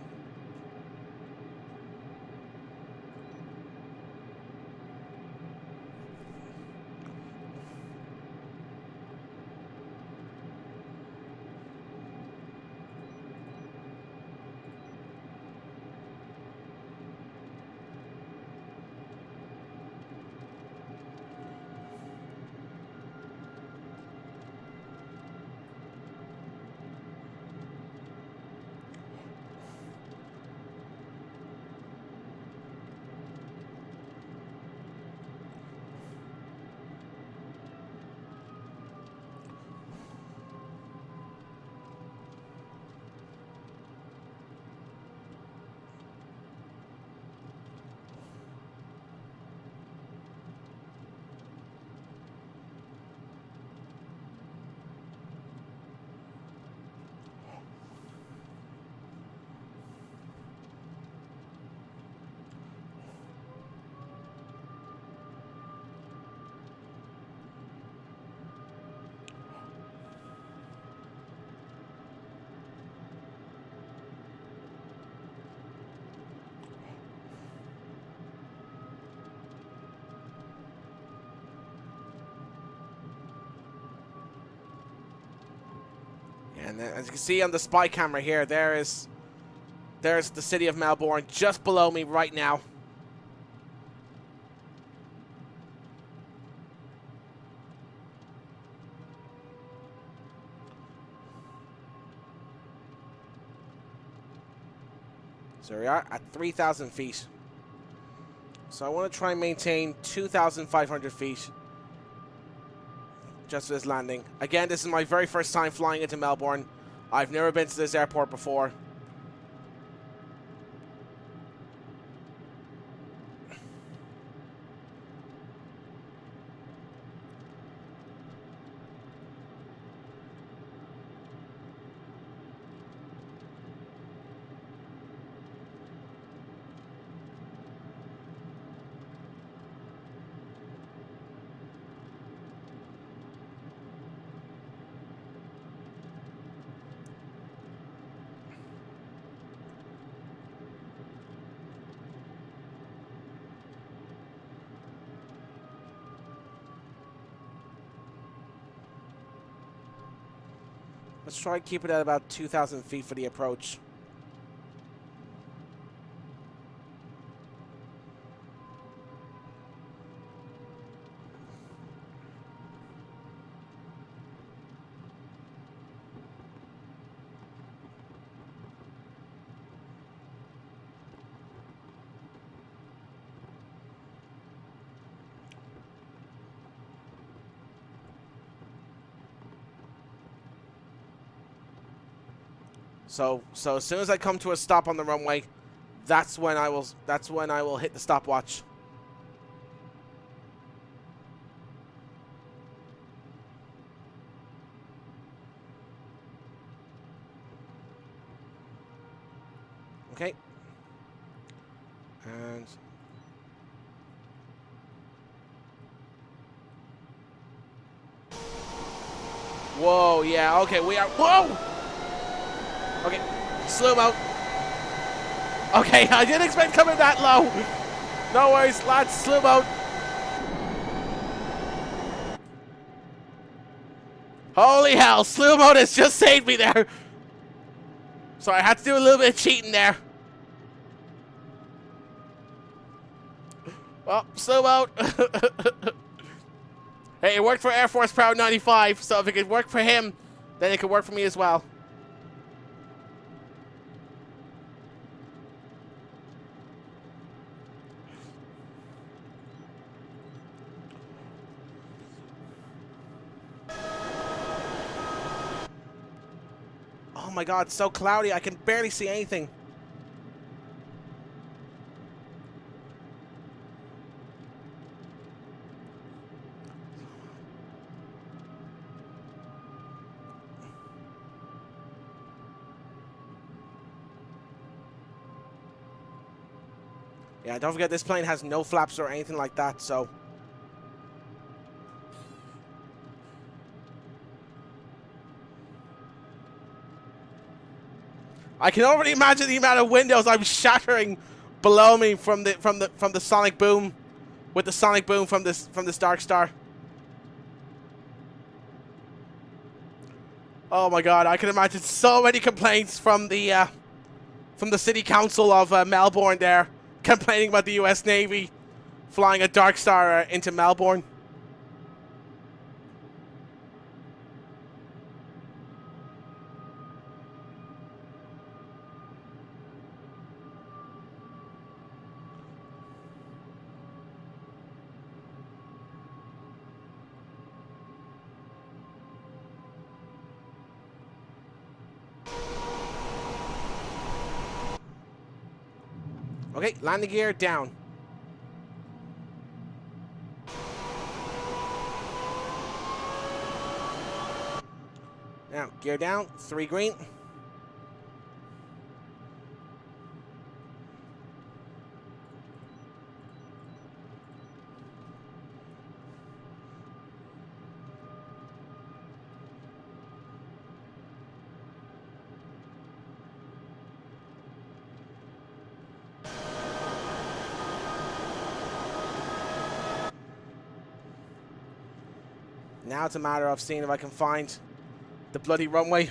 And as you can see on the spy camera here, there's the city of Melbourne just below me right now. So we are at 3,000 feet. So I want to try and maintain 2,500 feet just for this landing. Again, this is my very first time flying into Melbourne. I've never been to this airport before. Let's try and keep it at about 2,000 feet for the approach. So as soon as I come to a stop on the runway, that's when I will hit the stopwatch. Okay. And whoa, yeah, okay, we are whoa! Okay, slow mo. Okay, I didn't expect coming that low. No worries, lads, slow mo. Holy hell, Slow Modus just saved me there. So I had to do a little bit of cheating there. Well, slow mode. Hey, it worked for Air Force Proud 95, so if it could work for him, then it could work for me as well. Oh my god, it's so cloudy, I can barely see anything. Yeah, don't forget this plane has no flaps or anything like that, so... I can already imagine the amount of windows I'm shattering below me from the sonic boom, with the sonic boom from this Darkstar. Oh my god, I can imagine so many complaints from the city council of Melbourne there, complaining about the US Navy flying a Darkstar into Melbourne. Okay, landing gear down. Now, gear down, 3 green. Now it's a matter of seeing if I can find the bloody runway.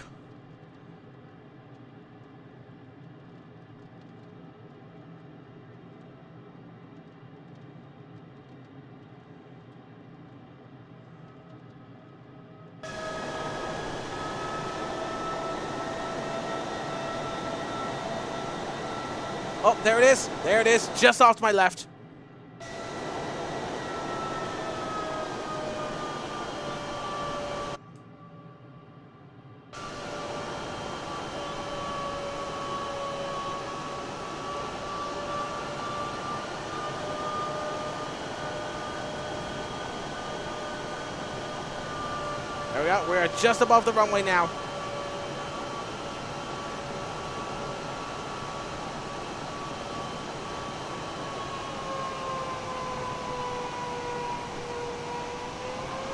Oh, there it is. There it is, just off to my left. There we go. We're just above the runway now.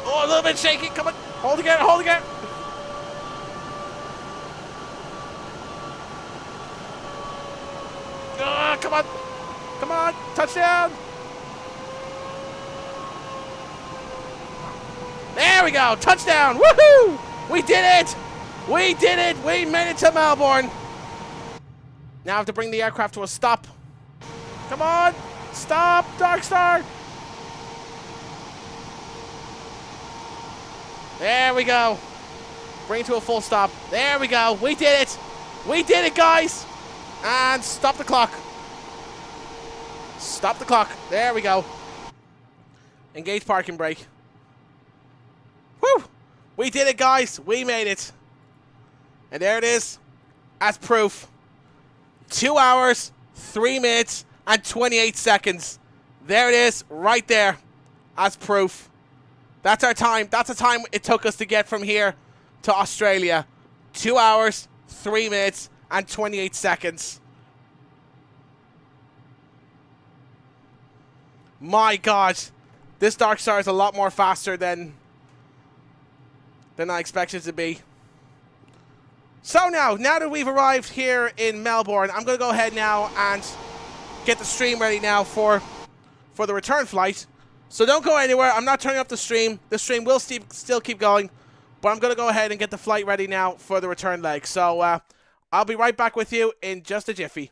Oh, a little bit shaky. Come on. Hold again. Hold again. Come on. Come on. Touchdown. There we go. Touchdown. Woohoo! We did it. We did it. We made it to Melbourne. Now I have to bring the aircraft to a stop. Come on. Stop, Darkstar. There we go. Bring to a full stop. There we go. We did it. We did it, guys. And stop the clock. Stop the clock. There we go. Engage parking brake. Woo! We did it, guys. We made it. And there it is. As proof. 2 hours, 3 minutes, and 28 seconds. There it is, right there. As proof. That's our time. That's the time it took us to get from here to Australia. 2 hours, 3 minutes, and 28 seconds. My God. This Darkstar is a lot more faster than I expected it to be. So now that we've arrived here in Melbourne, I'm going to go ahead now and get the stream ready now for the return flight. So don't go anywhere. I'm not turning up the stream. The stream will still keep going. But I'm going to go ahead and get the flight ready now for the return leg. So I'll be right back with you in just a jiffy.